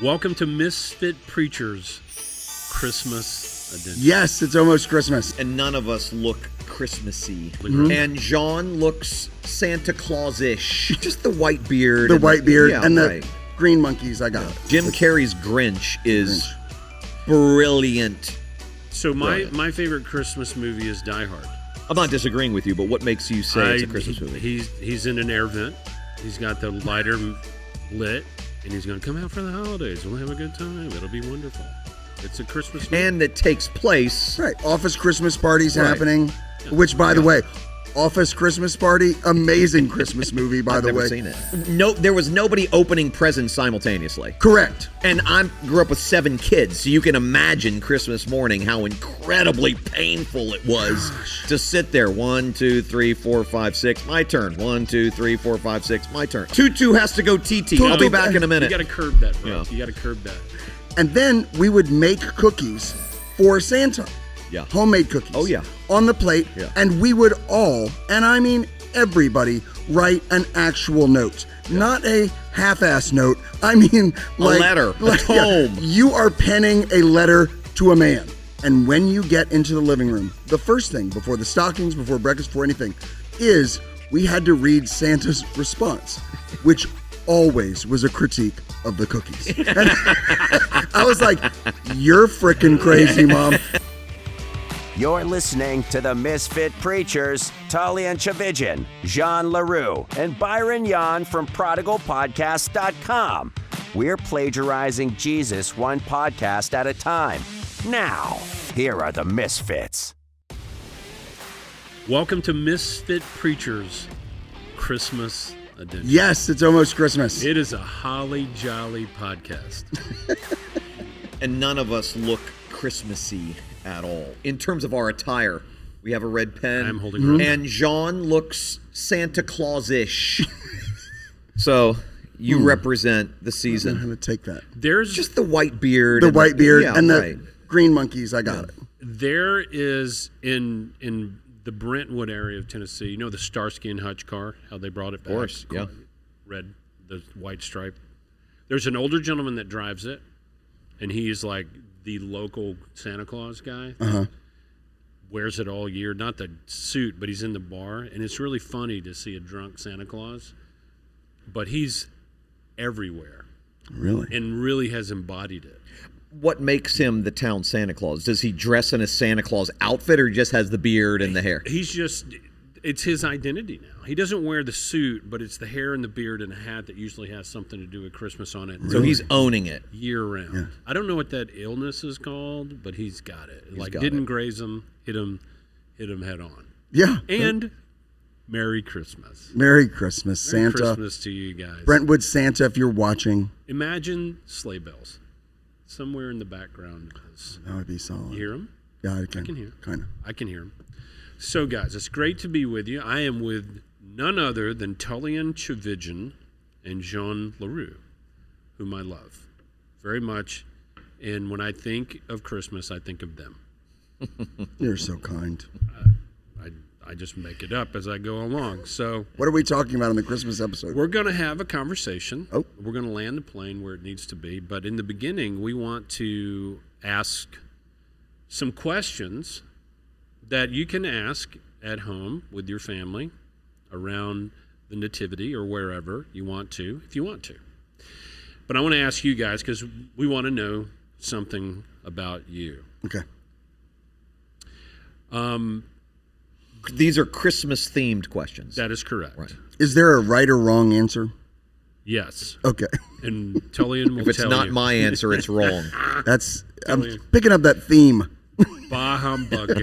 Welcome to Misfit Preachers Christmas edition. Yes, it's almost Christmas. And none of us look Christmassy. Mm-hmm. And Jean looks Santa Claus-ish. Just the white beard. The white beard yeah, and the right. green monkeys, I got it. Jim Carrey's Grinch is brilliant. So my favorite Christmas movie is Die Hard. I'm not disagreeing with you, but what makes you say it's a Christmas movie? He's in an air vent. He's got the lighter lit, and he's going to come out for the holidays. We'll have a good time. It'll be wonderful. It's a Christmas movie. And it takes place. Right, Office Christmas Party's Right. happening, which, by the way, Office Christmas Party, amazing Christmas movie, by I've the never way. seen it. No, there was nobody opening presents simultaneously. Correct. And I grew up with 7 kids, so you can imagine Christmas morning how incredibly painful it was to sit there. 1, 2, 3, 4, 5, 6, my turn. 1, 2, 3, 4, 5, 6, my turn. Tutu has to go TT. I'll be back in a minute. You got to curb that, bro. Yeah. You got to curb that. And then we would make cookies for Santa. Yeah. Homemade cookies. Oh, yeah. On the plate. Yeah. And we would all, and I mean everybody, write an actual note. Not a half-ass note. I mean, like... letter. A tome. You are penning a letter to a man. And when you get into the living room, the first thing, before the stockings, before breakfast, before anything, is we had to read Santa's response, which always was a critique of the cookies. And I was like, you're freaking crazy, Mom. You're listening to the Misfit Preachers, Tullian Tchividjian, Francois Larroux, and Byron Yawn from prodigalpodcast.com. We're plagiarizing Jesus one podcast at a time. Now, here are the Misfits. Welcome to Misfit Preachers Christmas edition. Yes, it's almost Christmas. It is a holly jolly podcast. And none of us look Christmassy at all. In terms of our attire, we have a red pen. I'm holding a red pen. And Jean looks Santa Claus-ish. So you represent the I'm season. going to take that. There's Just the white beard. The and white beard yeah, and the right. green monkeys, I got it. There is in the Brentwood area of Tennessee, you know the Starsky and Hutch car, how they brought it back? Of course, yeah. Red, the white stripe. There's an older gentleman that drives it, and he's like the local Santa Claus guy. Uh-huh. Wears it all year. Not the suit, but he's in the bar, and it's really funny to see a drunk Santa Claus. But he's everywhere Really? and really has embodied it. What makes him the town Santa Claus? Does he dress in a Santa Claus outfit or he just has the beard and the hair? It's his identity now. He doesn't wear the suit, but it's the hair and the beard and a hat that usually has something to do with Christmas on it. So he's owning it. Year round. Yeah. I don't know what that illness is called, but he's got it. got didn't it. graze him, hit him head on. Yeah. And Merry Christmas. Merry Christmas, Merry Santa. Christmas to you guys. Brentwood Santa, if you're watching, Imagine sleigh bells somewhere in the background. that would be solid. You hear them? Yeah, I can hear. Kind of. I can hear them. So, guys, it's great to be with you. I am with none other than Tullian Tchividjian and Francois Larroux, whom I love very much. And when I think of Christmas, I think of them. You're so kind. I just make it up as I go along. So What are we talking about in the Christmas episode? we're going to have a conversation. Oh. We're going to land the plane where it needs to be. But in the beginning, we want to ask some questions that you can ask at home with your family around the nativity or wherever you want to, if you want to. But I want to ask you guys because we want to know something about you. Okay. These are Christmas-themed questions. That is correct. Right. Is there a right or wrong answer? Yes. Okay. And Tullian will If it's tell not you. my answer, it's wrong. I'm picking up that theme. Bah humbug.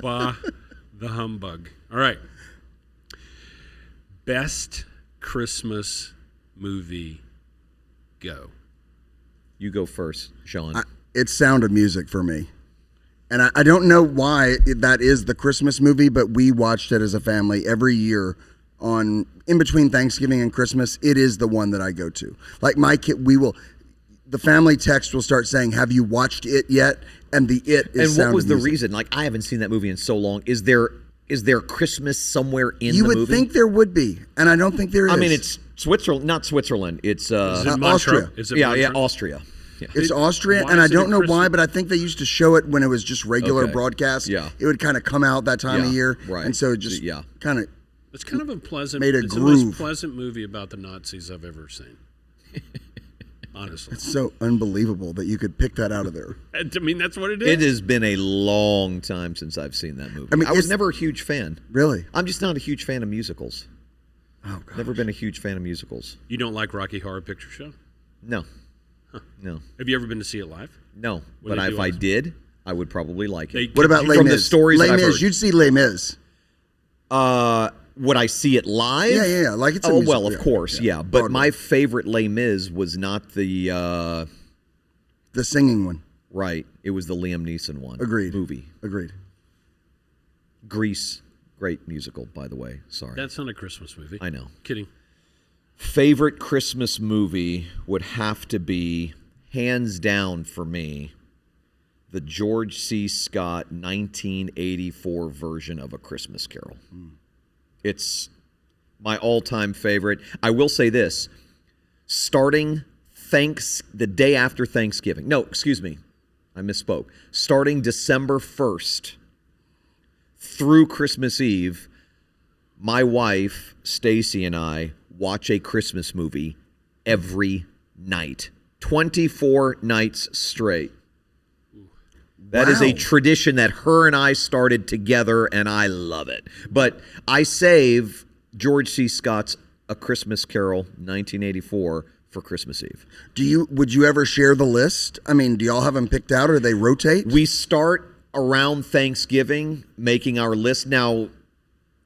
Bah the humbug. All right. Best Christmas movie, go. You go first, Sean. It's Sound of Music for me. And I don't know why that is the Christmas movie, but we watched it as a family every year in between Thanksgiving and Christmas. It is the one that I go to. Like my kid, the family text will start saying, "Have you watched it yet?" And the "it" is And Sound what was of the Music. reason? Like, I haven't seen that movie in so long. Is there Christmas somewhere in You the would movie? think there would be, and I don't think there is. I mean, it's Switzerland, not Switzerland. It's Is it Montreux? Austria. Is it yeah, Montreux? Austria. Yeah. It's Austria, Why and I is it a don't know why, Christmas- but I think they used to show it when it was just regular Okay. broadcast. Yeah. It would kind of come out that time of Yeah, year. right. And so it just Yeah. kind of, It's kind of a pleasant. Made a it's the groove. most pleasant movie about the Nazis I've ever seen. Honestly, so unbelievable that you could pick that out of there. I mean that's what it is. It has been a long time since I've seen that movie. I mean, I was it's- never a huge fan. Really? I'm just not a huge fan of musicals. Oh, God. Never been a huge fan of musicals. You don't like Rocky Horror Picture Show? No. No. Have you ever been to see it live? No. What But they do if I is- did, I would probably like it. What about Les From Mis? the stories Les that I've Mis, heard. you'd see Les Mis. Would I see it live? Yeah. Like it's a Oh, musical, well, of course, yeah. But Broadway. my favorite Les Mis was not the, The singing one. right, it was the Liam Neeson one. Agreed. Movie. Agreed. Grease, great musical, by the way. Sorry. That's not a Christmas movie. I know. Kidding. Favorite Christmas movie would have to be, hands down for me, the George C. Scott 1984 version of A Christmas Carol. It's my all-time favorite. I will say this, starting the day after Thanksgiving. No, excuse me. I misspoke. Starting December 1st through Christmas Eve, my wife, Stacy, and I watch a Christmas movie every night. 24 nights straight. That is a Wow. tradition that her and I started together, and I love it. But I save George C. Scott's A Christmas Carol, 1984, for Christmas Eve. Would you ever share the list? I mean, do y'all have them picked out or they rotate? We start around Thanksgiving making our list. Now,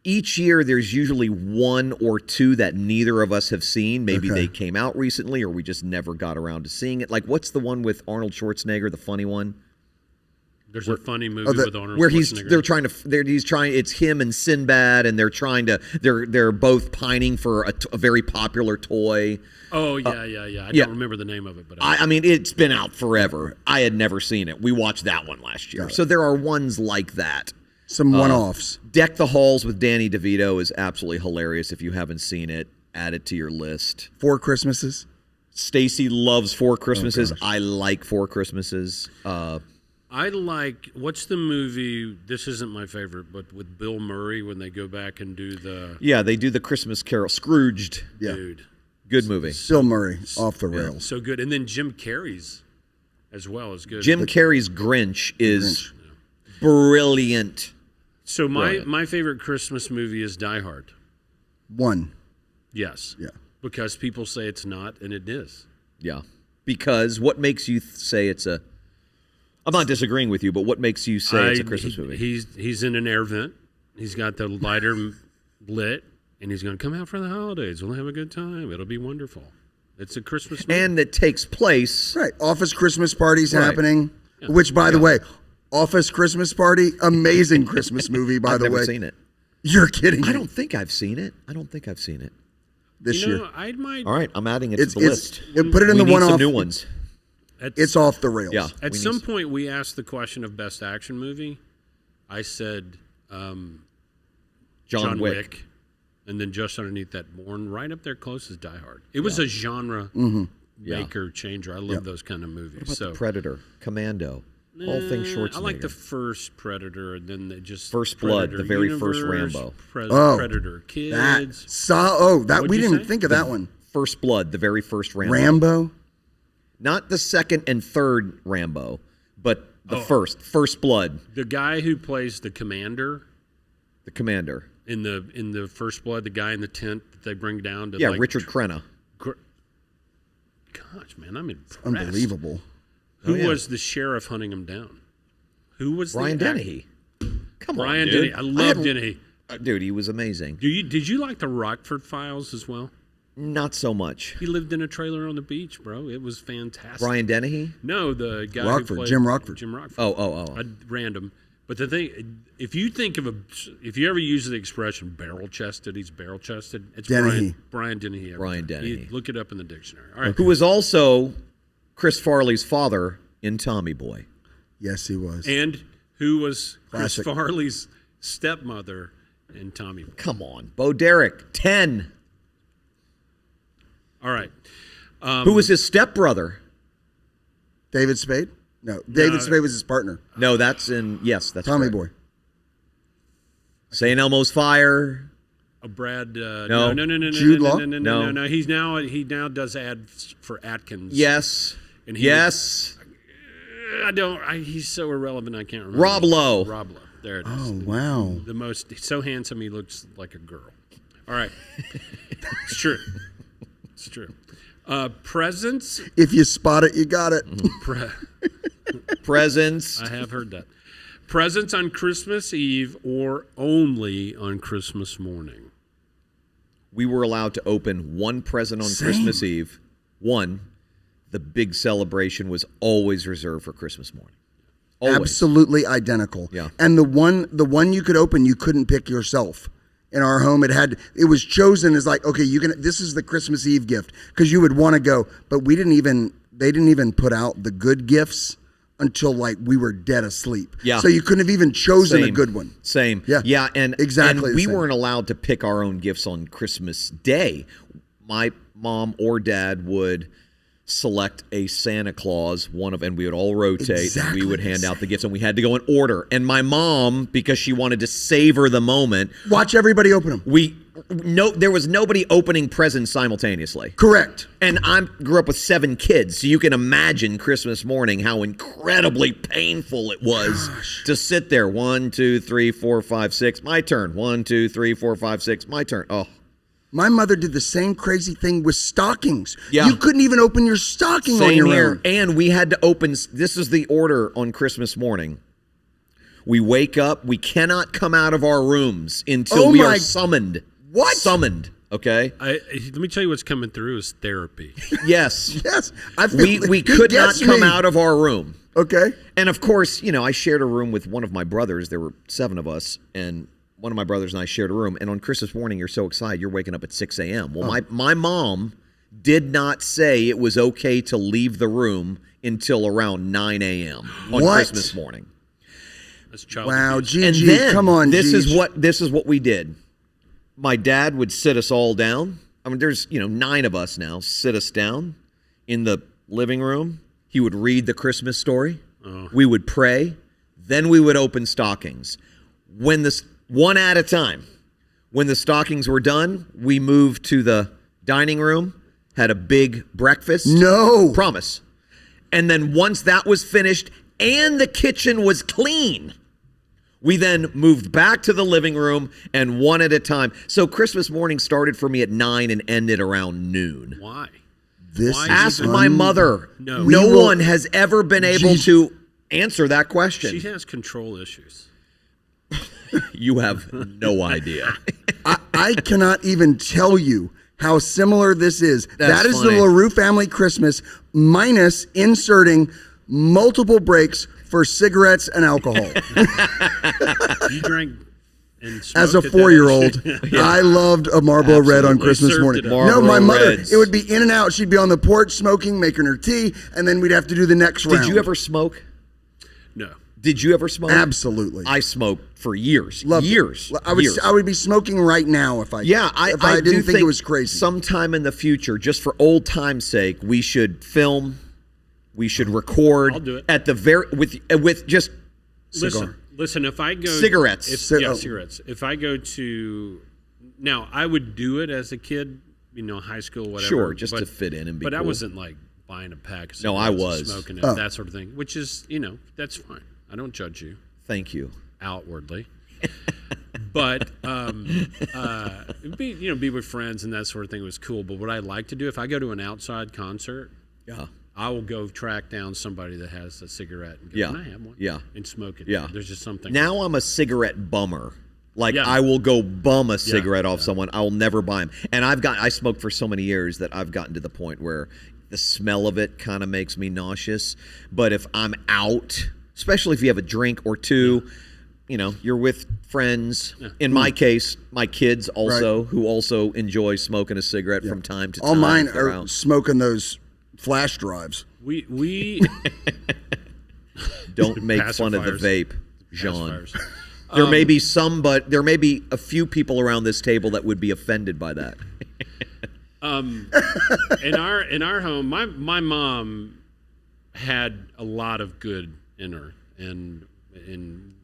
each year there's usually one or two that neither of us have seen. Maybe Okay. they came out recently or we just never got around to seeing it. Like, what's the one with Arnold Schwarzenegger, the funny one? There's a funny movie with Arnold Where Schwarzenegger. he's trying, it's him and Sinbad, and they're both pining for a very popular toy. Oh yeah. I don't remember the name of it, but I mean, it's been out forever. I had never seen it. We watched that one last year. So there are ones like that. Some one-offs. Deck the Halls with Danny DeVito is absolutely hilarious. If you haven't seen it, add it to your list. 4 Christmases. Stacy loves Four Christmases. gosh. I like Four Christmases. I like, what's the movie, this isn't my favorite, but with Bill Murray when they go back and do the, Yeah, they do the Christmas Carol. Scrooged. Yeah. dude, Good movie. Bill Murray, off the rails. so good. And then Jim Carrey's as well is good. Jim Carrey's Grinch is brilliant. So Brilliant. my favorite Christmas movie is Die Hard. 1. Yes. Yeah. Because people say it's not, and it is. Yeah. Because what makes you say it's a... I'm not disagreeing with you, but what makes you say it's a Christmas movie? He's in an air vent. He's got the lighter lit, and he's going to come out for the holidays. We'll have a good time. It'll be wonderful. It's a Christmas movie. And it takes place... Right. Office Christmas parties Right. happening. Which, by the way, Office Christmas Party, amazing Christmas movie, by I've the never way. seen it. You're kidding me. I don't think I've seen it. This you know, year. I might, All right, I'm adding it It's, to the it's, list. put it in We the need one-off. some new ones. It's off the rails. Yeah. At we some need- point, we asked the question of best action movie. I said John Wick. and then just underneath that, Bourne, right up there close is Die Hard. It was a genre maker changer. I love those kind of movies. What about So the Predator, Commando, all things Schwarzenegger. I like the first Predator, and then they just First Blood, Predator the very first Universe, Rambo. Predator Kids. That What'd we you didn't say? think of that one. First Blood, the very first Rambo. Rambo. Not the second and third Rambo, but the Oh. First Blood, The guy who plays the commander the commander. in the First Blood, the guy in the tent that they bring down to Yeah, Richard Crenna. Gosh, man, I'm impressed. Unbelievable. Who was the sheriff hunting him down? Who was Brian the Dennehy. Come Brian on, dude. Dennehy. I love Dennehy. Dude, he was amazing. Did you like the Rockford Files as well? Not so much. He lived in a trailer on the beach, bro. It was fantastic. Brian Dennehy? No, the guy Rockford, who played Jim Rockford. Jim Rockford. Oh. Random. But the thing, if you ever use the expression barrel chested, he's barrel chested. It's Dennehy. Brian Dennehy. Brian Dennehy. Look it up in the dictionary. All right. Who was also Chris Farley's father in Tommy Boy. Yes, he was. And who was Chris Classic. Farley's stepmother in Tommy Boy. Come on. Bo Derek, 10. All right. Who was his stepbrother? David Spade? No, David Spade was his partner. No, that's that's Tommy correct. Boy. St. Elmo's Fire. Brad. No. No. Jude Law? No. He now does ads for Atkins. Yes. And Yes. He's so irrelevant. I can't remember. Rob Lowe. Rob Lowe. There it is. Oh, wow. The most so handsome he looks like a girl. All right. It's true. It's true. Presents. If you spot it, you got it. Presents. I have heard that. Presents on Christmas Eve or only on Christmas morning? We were allowed to open one present on Same. Christmas Eve. One. The big celebration was always reserved for Christmas morning. Always. Absolutely identical. Yeah. And the one you could open, you couldn't pick yourself. In our home, it was chosen as like, okay, this is the Christmas Eve gift, because you would want to go, but they didn't even put out the good gifts until like we were dead asleep. Yeah. So you couldn't have even chosen a Same. good one. Same. Yeah. Yeah, and exactly. And we the same. weren't allowed to pick our own gifts on Christmas Day. My mom or dad would select a Santa Claus, and we would all rotate, Exactly and we would hand out the gifts, and we had to go in order. And my mom, because she wanted to savor the moment, Watch everybody open them. there was nobody opening presents simultaneously. Correct. And I grew up with 7 kids, so you can imagine Christmas morning how incredibly painful it was to sit there. 1, 2, 3, 4, 5, 6, my turn. 1, 2, 3, 4, 5, 6, my turn. Oh. My mother did the same crazy thing with stockings. Yeah. You couldn't even open your stocking on Same your here. own. And we had to open, this is the order on Christmas morning. We wake up, we cannot come out of our rooms until we are summoned. What? Summoned, okay? Let me tell you what's coming through is therapy. Yes. Yes. I feel We he could not gets come me. out of our room. Okay. And of course, I shared a room with one of my brothers. There were 7 of us, and one of my brothers and I shared a room. And on Christmas morning, you're so excited, you're waking up at 6 a.m. Well, my mom did not say it was okay to leave the room until around 9 a.m. on What? Christmas morning. That's child Wow, abuse. And Gigi, then come on, this Gigi. is what we did. My dad would sit us all down. I mean, there's 9 of us now. Sit us down in the living room. He would read the Christmas story. We would pray. Then we would open stockings. One at a time. When the stockings were done, we moved to the dining room, had a big breakfast. No. Promise. And then once that was finished and the kitchen was clean, we then moved back to the living room, and one at a time. So Christmas morning started for me at 9 and ended around noon. Why? Why Ask my mother. No. No one has ever been able to answer that question. She has control issues. You have no idea. I cannot even tell you how similar this is. That's That is funny. the Larroux family Christmas minus inserting multiple breaks for cigarettes and alcohol. You drank and smoked As a at that 4-year-old, age? I loved a Marlboro Red on Absolutely. Christmas Served morning. it up. No, my Marlboro mother, Reds. it would be in and out. She'd be on the porch smoking, making her tea, and then we'd have to do the next round. Did you ever smoke? No. Did you ever smoke? Absolutely. I smoked for years. Loved it. years. I would be smoking right now if I Yeah, if I didn't do think it was crazy. Sometime in the future, just for old time's sake, we should film. We should record. I'll do it. At the with just Listen. If I go Cigarettes. cigarettes. If I go to now, I would do it as a kid, high school, whatever. Sure, just to fit in and be But I cool. wasn't like buying a pack of cigarettes No, I and was. smoking it, Oh. that sort of thing. Which is, that's fine. I don't judge you Thank you. outwardly. But be with friends and that sort of thing was cool. But what I like to do, if I go to an outside concert, Yeah. I will go track down somebody that has a cigarette and go, Yeah. "Can I have one?" Yeah. And smoke it. Yeah. There's just something. Now I'm a cigarette bummer. Like Yeah. I will go bum a cigarette off yeah. someone. I will never buy them. And I smoked for so many years that I've gotten to the point where the smell of it kind of makes me nauseous. But if I'm out, especially if you have a drink or two, you're with friends. In my case, my kids also, who also enjoy smoking a cigarette from time to time. All mine if they're are out. smoking those flash drives. Don't make fun of the Pacifiers. vape, Jean. Pacifiers. There may be some, but there may be a few people around this table that would be offended by that. In our home, my mom had a lot of good in her, and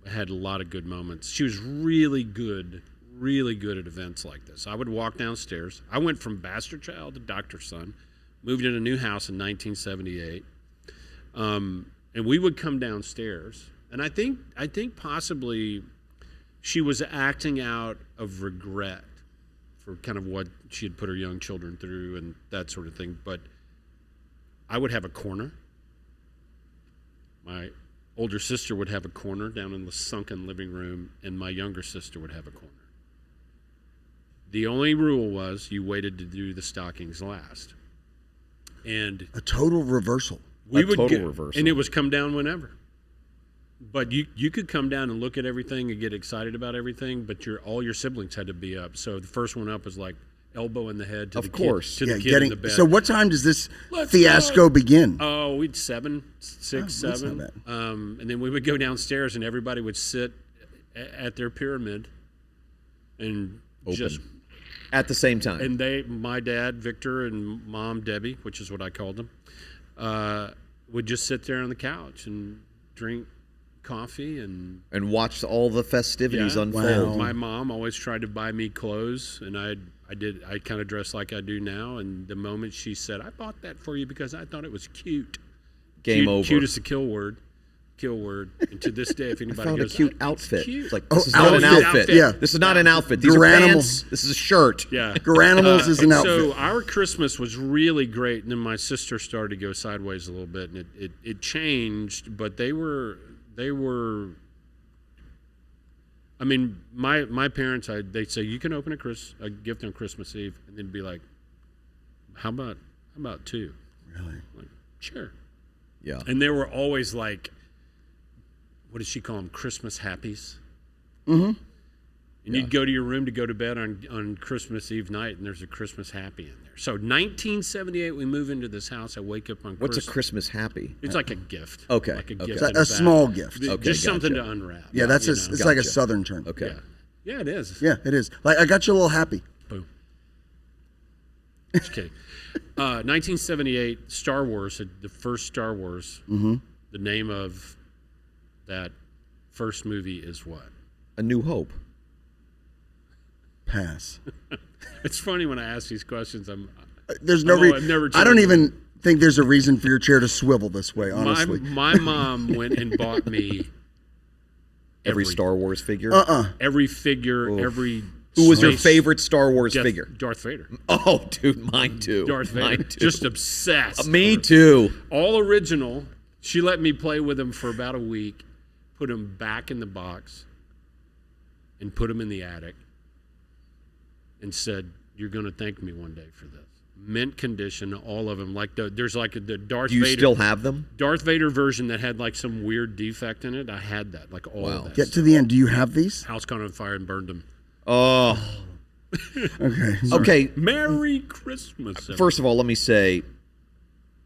had a lot of good moments. She was really good at events like this. I would walk downstairs. I went from bastard child to doctor's son, moved in a new house in 1978, and we would come downstairs. And I think possibly she was acting out of regret for kind of what she had put her young children through and that sort of thing. But I would have a corner. My older sister would have a corner down in the sunken living room, and my younger sister would have a corner. The only rule was you waited to do the stockings last. And A total reversal. reversal. And it was come down whenever. But you could come down and look at everything and get excited about everything, but all your siblings had to be up. So the first one up was like elbow in the head to Of the course. kid, to the kid in the bed. So what time does this Let's fiasco begin? Oh, we'd 7, 6, that's 7. not And then we would go downstairs and everybody would sit at their pyramid and Open. just At the same time. and my dad Victor and mom Debbie, which is what I called them, would just sit there on the couch and drink coffee and watch all the festivities yeah. unfold. Wow. My mom always tried to buy me clothes, and I kind of dressed like I do now. And the moment she said, "I bought that for you because I thought it was cute," Game over. Cute is a kill word. And to this day, if anybody Found a goes, cute "Oh, it's outfit. cute." It's like, Oh, this is not an outfit. outfit. Yeah. This is not an outfit. These are Garanimals. pants. This is a shirt. Yeah. Garanimals is an and outfit. So our Christmas was really great, and then my sister started to go sideways a little bit, and it changed. But they were. I mean, my parents, they'd say you can open a gift on Christmas Eve, and then be like, how about 2? Really? Like, sure. Yeah. And they were always like, what does she call them? Christmas happies. Mm-hmm. And you'd go to your room to go to bed on Christmas Eve night, and there's a Christmas happy in there. So 1978, we move into this house. I wake up on What's Christmas. a Christmas happy? It's like a gift. Okay, Like a okay. gift. A in a small bag. gift. Okay, Just something gotcha. to unwrap. Yeah, that's you it's know? like a Gotcha. Southern term. Okay. Yeah, it is. Yeah, it is. Like I got you a little happy. Boom. Just kidding. 1978, Star Wars, the first Star Wars. Mm-hmm. The name of that first movie is what? A New Hope. Pass. It's funny when I ask these questions. There's no I've reason. never I don't chosen- even think there's a reason for your chair to swivel this way. Honestly. My mom went and bought me Every Star Wars figure. every figure, Oof. every. Who was your space- favorite Star Wars figure? Darth Vader. Oh, dude, mine too. Darth Vader. Mine too. Just obsessed. Me too. All original. She let me play with him for about a week, put him back in the box, and put him in the attic, and said, "You're going to thank me one day for this." Mint condition, all of them. Like there's like the Darth Do you Vader. still have them? Darth Vader version that had like some weird defect in it. I had that, like all Wow. of that. Get to the end. Do you have these? House caught on fire and burned them. Oh. Okay. Okay. Merry Christmas. First of all, let me say,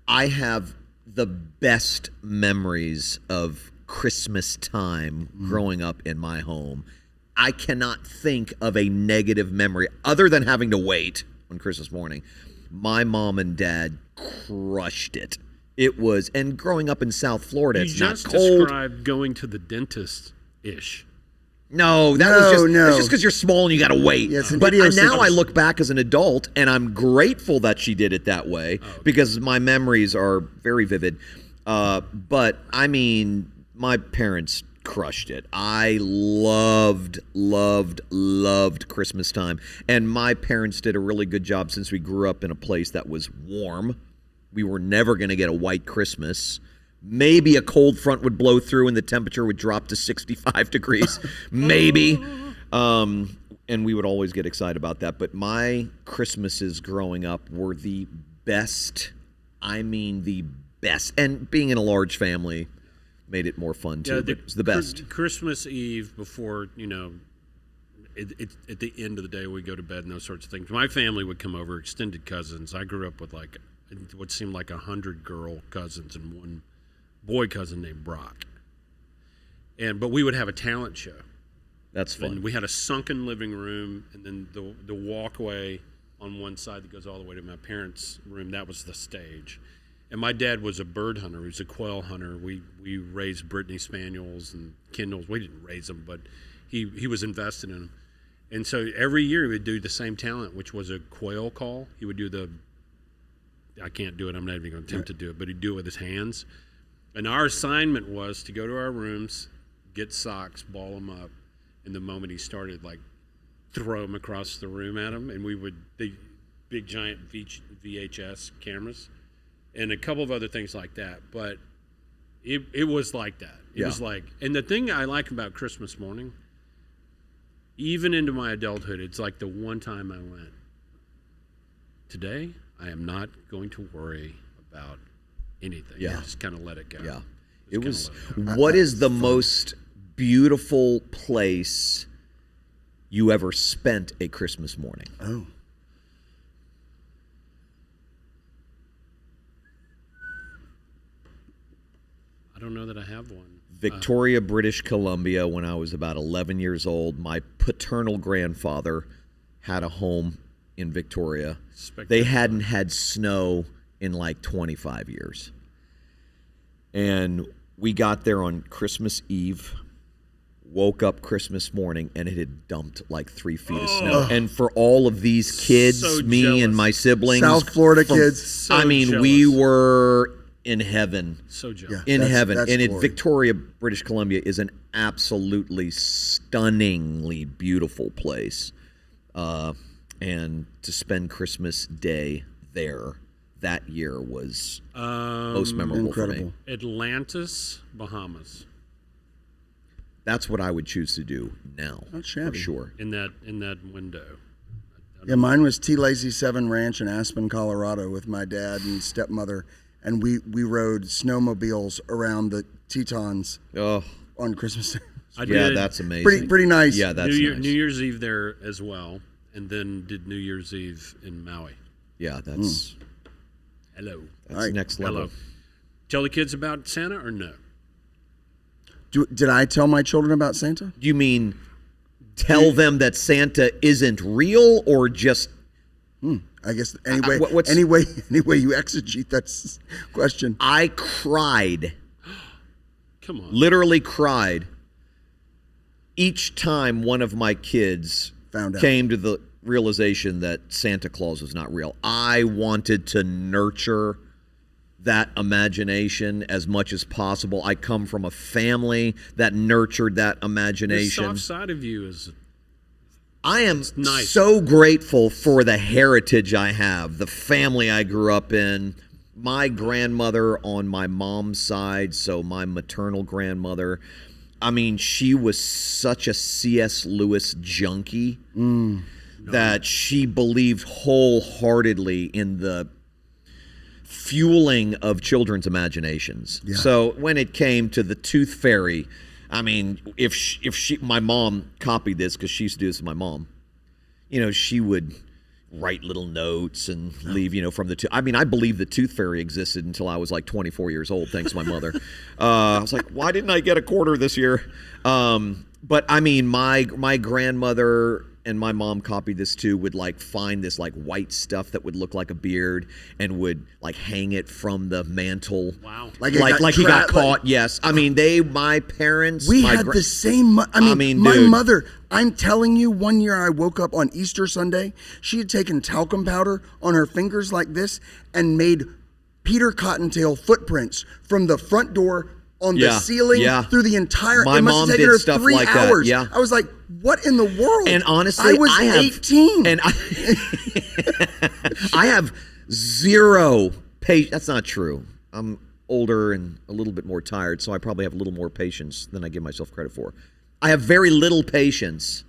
I have the best memories of Christmas time growing up in my home. I cannot think of a negative memory other than having to wait on Christmas morning. My mom and dad crushed it. It was, and growing up in South Florida, You it's not just cold. described going to the dentist-ish. No, that No, was just no. that's just because you're small and you got to wait. Yeah, it's an but now idiosyncrasy. I look back as an adult and I'm grateful that she did it that way because my memories are very vivid. But I mean, my parents crushed it. I loved Christmas time, and my parents did a really good job since we grew up in a place that was warm. We were never going to get a white Christmas. Maybe a cold front would blow through and the temperature would drop to 65 degrees. Maybe. And we would always get excited about that. But my Christmases growing up were the best. I mean, the best. And being in a large family made it more fun, too. But it was the best. Christmas Eve before, at the end of the day we go to bed and those sorts of things. My family would come over, extended cousins. I grew up with like what seemed like 100 girl cousins and one boy cousin named Brock. But we would have a talent show. That's fun. And we had a sunken living room, and then the walkway on one side that goes all the way to my parents' room. That was the stage. And my dad was a bird hunter. He was a quail hunter. We raised Brittany Spaniels and Kindles. We didn't raise them, but he was invested in them. And so every year he would do the same talent, which was a quail call. He would do I can't do it. I'm not even going to attempt to do it, but he'd do it with his hands. And our assignment was to go to our rooms, get socks, ball them up, and the moment he started, like, throw them across the room at him. And we would, the big giant VHS cameras and a couple of other things like that. But it was like that. It was like, and the thing I like about Christmas morning, even into my adulthood, it's like the one time I went, today I am not going to worry about anything. Yeah. Just kind of let it go. Yeah. It was, what is the most beautiful place you ever spent a Christmas morning? Oh. I don't know that I have one. Victoria, British Columbia, when I was about 11 years old. My paternal grandfather had a home in Victoria. They hadn't had snow in like 25 years. And we got there on Christmas Eve, woke up Christmas morning, and it had dumped like 3 feet of snow. And for all of these kids, So me jealous. and my siblings. South Florida kids. So I mean, jealous. we were in heaven. So jealous. In heaven. That's And glory. Victoria, British Columbia is an absolutely stunningly beautiful place. And to spend Christmas Day there that year was most memorable for Incredible. me. Atlantis, Bahamas. That's what I would choose to do now, Not for shabby. sure. in that window. Yeah, mine was T Lazy 7 Ranch in Aspen, Colorado with my dad and stepmother. And we rode snowmobiles around the Tetons Oh, on Christmas Day. I yeah, did that's amazing. Pretty nice. Yeah, that's New nice. Year's Eve there as well, and then did New Year's Eve in Maui. Yeah, that's Hello. All right. next level. Hello. Tell the kids about Santa or no? Did I tell my children about Santa? Do you mean tell them that Santa isn't real, or just I guess anyway. what's- Anyway you exegete that question. I cried, Come on. literally cried, each time one of my kids Found out. came to the realization that Santa Claus was not real. I wanted to nurture that imagination as much as possible. I come from a family that nurtured that The imagination. soft side of you is I am nice. so grateful for the heritage I have, the family I grew up in. My grandmother on my mom's side, so my maternal grandmother, I mean, she was such a C.S. Lewis junkie that she believed wholeheartedly in the fueling of children's imaginations. Yeah. So when it came to the Tooth Fairy, I mean, if she my mom copied this because she used to do this with my mom, you know, she would write little notes and leave, you know, from the tooth. I mean, I believe the Tooth Fairy existed until I was like 24 years old, thanks to my mother. I was like, why didn't I get a quarter this year? But I mean, my grandmother and my mom copied this too, would like find this like white stuff that would look like a beard and would like hang it from the mantle. wow. Like Like he got caught. Yes. I mean, my parents. We my had the same. I mean, my dude. mother. I'm telling you, one year I woke up on Easter Sunday. She had taken talcum powder on her fingers like this and made Peter Cottontail footprints from the front door on the Yeah, ceiling yeah. through the entire. My it must mom have taken did her stuff 3 like that, hours. yeah. I was like, what in the world? And honestly, I was have 18. and I have zero patience. That's not true. I'm older and a little bit more tired, so I probably have a little more patience than I give myself credit for. I have very little patience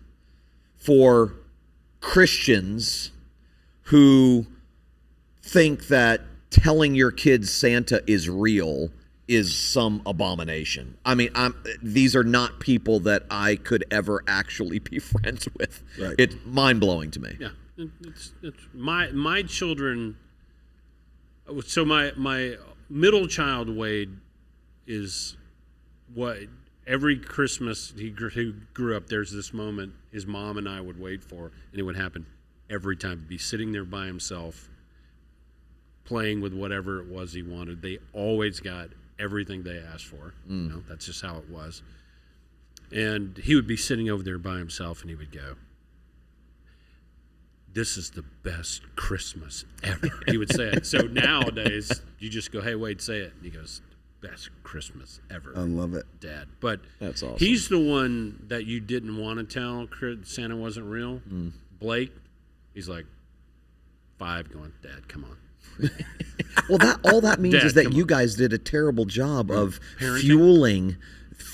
for Christians who think that telling your kids Santa is real is some abomination. I mean, these are not people that I could ever actually be friends with. Right. It's mind-blowing to me. Yeah, it's my children. So my middle child Wade is what every Christmas he grew up. There's this moment his mom and I would wait for, and it would happen every time. He'd be sitting there by himself, playing with whatever it was he wanted. They always got everything they asked for. You know, that's just how it was. And he would be sitting over there by himself, and he would go, "This is the best Christmas ever." He would say it. So nowadays, you just go, "Hey, Wade, say it." And he goes, "Best Christmas ever." I love it. Dad. But That's awesome. he's the one that you didn't want to tell Santa wasn't real. Blake, he's like 5 going, "Dad, come on." Well, all that means Dad, is that come you on. guys did a terrible job of Parenting? fueling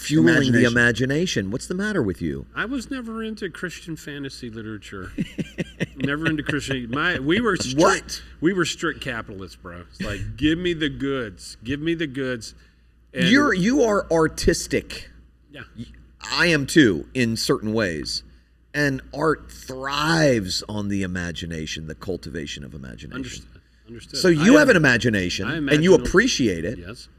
the Imagination. imagination. What's the matter with you? I was never into Christian fantasy literature. Never into Christian. We were strict, What? We were strict capitalists, bro. It's like, give me the goods. Give me the goods. And You are artistic. yeah. I am too, in certain ways. And art thrives on the imagination, the cultivation of imagination. Understood. So you have an imagination, I and you imagine- appreciate it. Yes.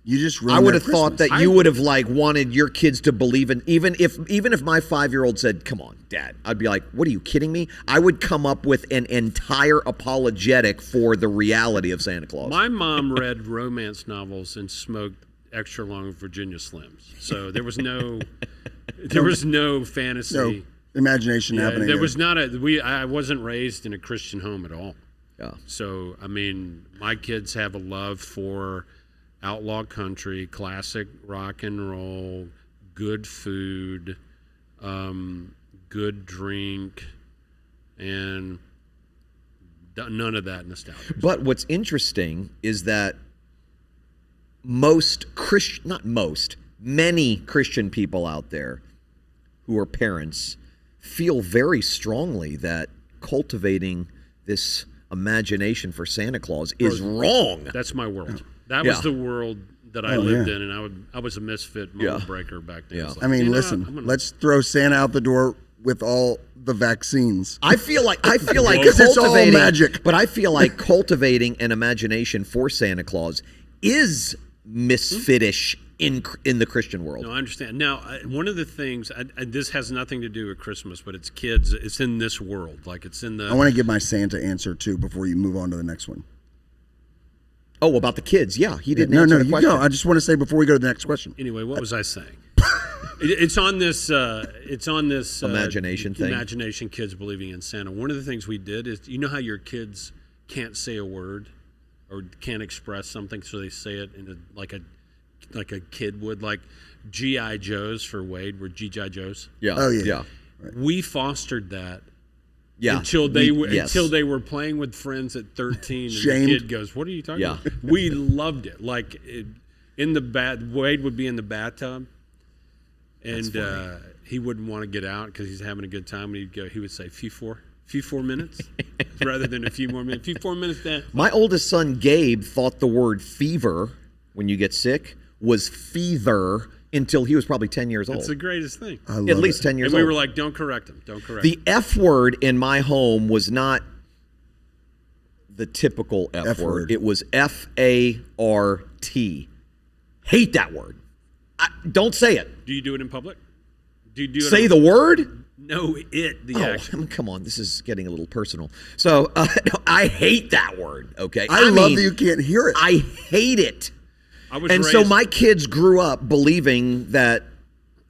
You just I would have thought that I- you would have wanted your kids to believe in, even if my 5-year-old said, "Come on, Dad," I'd be like, "What are you kidding me?" I would come up with an entire apologetic for the reality of Santa Claus. My mom read romance novels and smoked extra long Virginia Slims. So there was no fantasy. no imagination Yeah, happening. there there. was not I wasn't raised in a Christian home at all. Yeah. So, I mean, my kids have a love for outlaw country, classic rock and roll, good food, good drink, and none of that nostalgia. But what's interesting is that many Christian people out there who are parents feel very strongly that cultivating this imagination for Santa Claus is wrong. That's my world. That Yeah. was the world that I lived in, and I was a misfit mold breaker back then. Yeah. It's like, I mean, you know, listen, I'm gonna- let's throw Santa out the door with all the vaccines. I feel like Because it's all cultivating- magic. But I feel like cultivating an imagination for Santa Claus is misfitish in the Christian world. No, I understand. Now, one of the things, this has nothing to do with Christmas, but it's kids. It's in this world. Like, it's in the... I want to give my Santa answer too before you move on to the next one. Oh, about the kids. Yeah, he didn't No, answer no, the you question. go. I just want to say before we go to the next question. Anyway, what was I saying? It's on this Imagination thing? Imagination, kids believing in Santa. One of the things we did is, you know how your kids can't say a word or can't express something, so they say it in like a kid would, like G.I. Joes for Wade were G.I. Joes. Yeah. Oh, yeah. Yeah. We fostered that Yeah. until they Yes. were playing with friends at 13, and Shamed. the kid goes, "What are you talking Yeah. about?" We loved it. Like Wade would be in the bathtub, and he wouldn't want to get out because he's having a good time. And he would say, few four minutes," rather than a few more minutes. Few 4 minutes, Dad. My oldest son, Gabe, thought the word fever, when you get sick, was feather until he was probably 10 years old. It's the greatest thing. I love At least it. 10 years And we old. were like, "Don't correct him. Don't correct The him." F word in my home was not the typical F, F word. word. It was F-A-R-T. Hate that word. Don't say it. Do you do it in public? Do you do it? Say the word? No, the action. Come on. This is getting a little personal. So I hate that word, okay? I love mean, that you can't hear it. I hate it. I was And raised, so my kids grew up believing that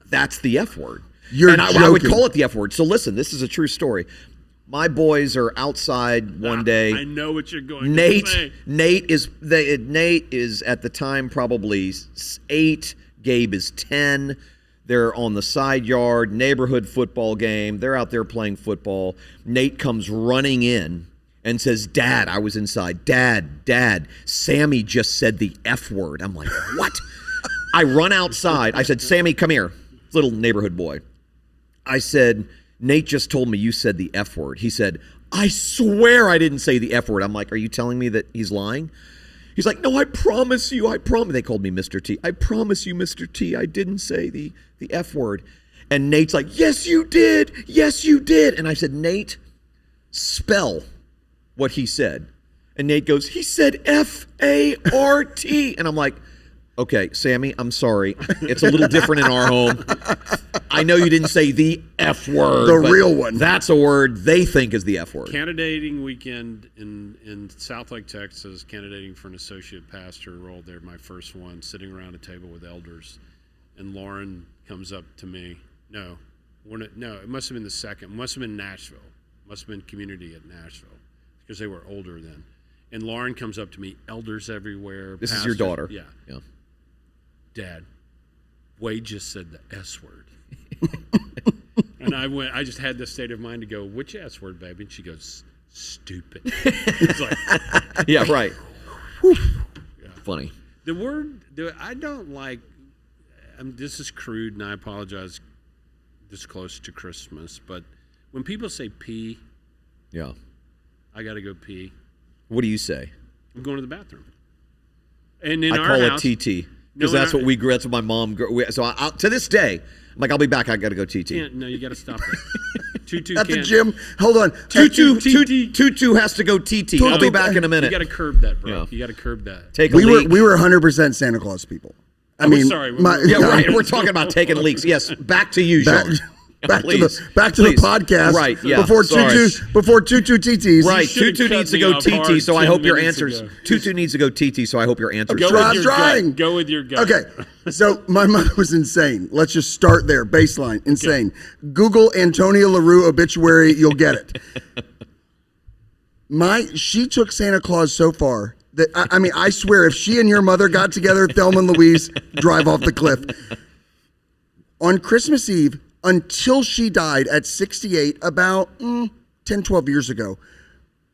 that's the F word. You're and I would joking. call it the F word. So listen, this is a true story. My boys are outside one day. I know what you're going to say. Nate is at the time probably 8. Gabe is 10. They're on the side yard, neighborhood football game. They're out there playing football. Nate comes running in and says, "Dad, I was inside. Dad, Sammy just said the F word." I'm like, "What?" I run outside. I said, "Sammy, come here." Little neighborhood boy. I said, "Nate just told me you said the F word." He said, "I swear I didn't say the F word." I'm like, "Are you telling me that he's lying?" He's like, "No, I promise you. I promise." They called me Mr. T. "I promise you, Mr. T, I didn't say the F word." And Nate's like, "Yes, you did. Yes, you did." And I said, "Nate, spell what he said." And Nate goes, "He said F-A-R-T." And I'm like, "Okay, Sammy, I'm sorry. It's a little different in our home." I know you didn't say the F word. The but real one. That's a word they think is the F word. Candidating weekend in South Lake, Texas, candidating for an associate pastor role there, my first one, sitting around a table with elders. And Lauren comes up to me. No, it must have been the second. It must have been Nashville. It must have been community at Nashville because they were older then. And Lauren comes up to me, elders everywhere. This pastors. is your daughter. Yeah. Dad, Wade just said the S word. And I just had this state of mind to go, which S word, baby? And she goes, stupid. It's like, Yeah, right. yeah. Funny. I don't like, this is crude and I apologize this close to Christmas, but when people say pee, Yeah. I got to go pee. What do you say? I'm going to the bathroom. And in I our call house, it TT No, because that's what we grew. That's what my mom grew. So to this day, I'm like, I'll be back. I got to go TT. No, you got to stop that. Tutu At the can't. gym. Hold on. Tutu has to go TT. I'll be back in a You minute. got to curb that, bro. Yeah. You got to curb that. Take a We leak. were 100% Santa Claus people. I I'm mean, sorry. Yeah, right. We're talking about taking leaks. Yes, back to you, Back, Sean. back Please. to the Please. podcast. Right. Yeah. Before sorry. Tutu TTs. Right. should've Tutu cut needs to me go off TT. hard So I 10 hope your minutes answers. ago. Tutu needs to go TT. So I hope your answers. Go Try- with your trying. gut. Go with your gut. Okay, so my mother was insane. Let's just start there. Baseline, insane. Google Antonia LaRue obituary, you'll get it. She took Santa Claus so far that, I mean, I swear, if she and your mother got together, Thelma and Louise, drive off the cliff. On Christmas Eve, until she died at 68, about 10, 12 years ago,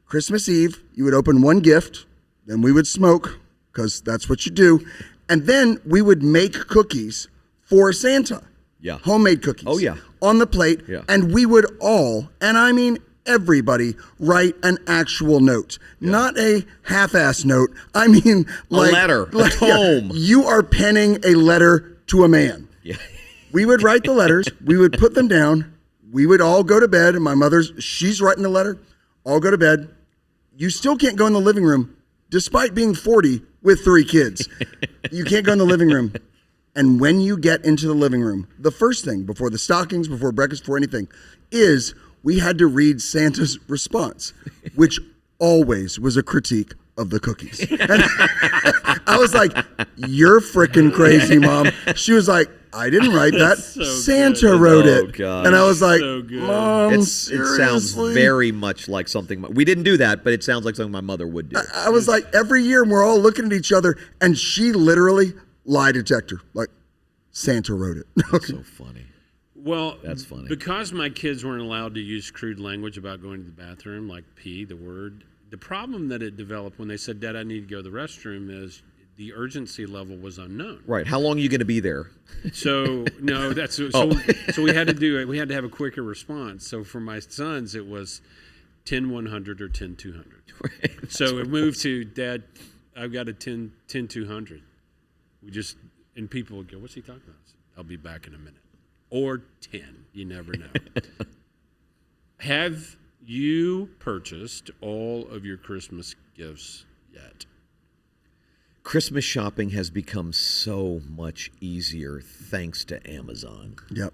Christmas Eve, you would open one gift, then we would smoke, because that's what you do, and then we would make cookies for Santa. Yeah. Homemade cookies. Oh, yeah. On the plate, Yeah. and we would all, and I mean everybody, write an actual note. Not a half-ass note. I mean, like... letter, a tome. You are penning a letter to a man. Yeah. We would write the letters. We would put them down. We would all go to bed. And my she's writing the letter. All go to bed. You still can't go in the living room, despite being 40 with 3 kids. You can't go in the living room. And when you get into the living room, the first thing, before the stockings, before breakfast, before anything, is we had to read Santa's response, which always was a critique of the cookies. And I was like, you're freaking crazy, Mom. She was like, I didn't write that. so Santa good. wrote Oh, it. God. And I was like, So good. Mom, It seriously? sounds very much like something. We didn't do that, but it sounds like something my mother would do. I was like, every year we're all looking at each other, and she literally, lie detector, like, Santa wrote it. So funny. Well, That's funny. Because my kids weren't allowed to use crude language about going to the bathroom, like pee, the word. The problem that it developed when they said, Dad, I need to go to the restroom, is the urgency level was unknown. Right. How long are you going to be there? So no, that's so. Oh. So we had to do it. We had to have a quicker response. So for my sons, it was 10-100 or 10-200. Right. So it moved to, Dad, I've got a 10-200. We just, and people would go, what's he talking about? I said, I'll be back in a minute. Or 10. You never know. Have you purchased all of your Christmas gifts yet? Christmas shopping has become so much easier thanks to Amazon. Yep.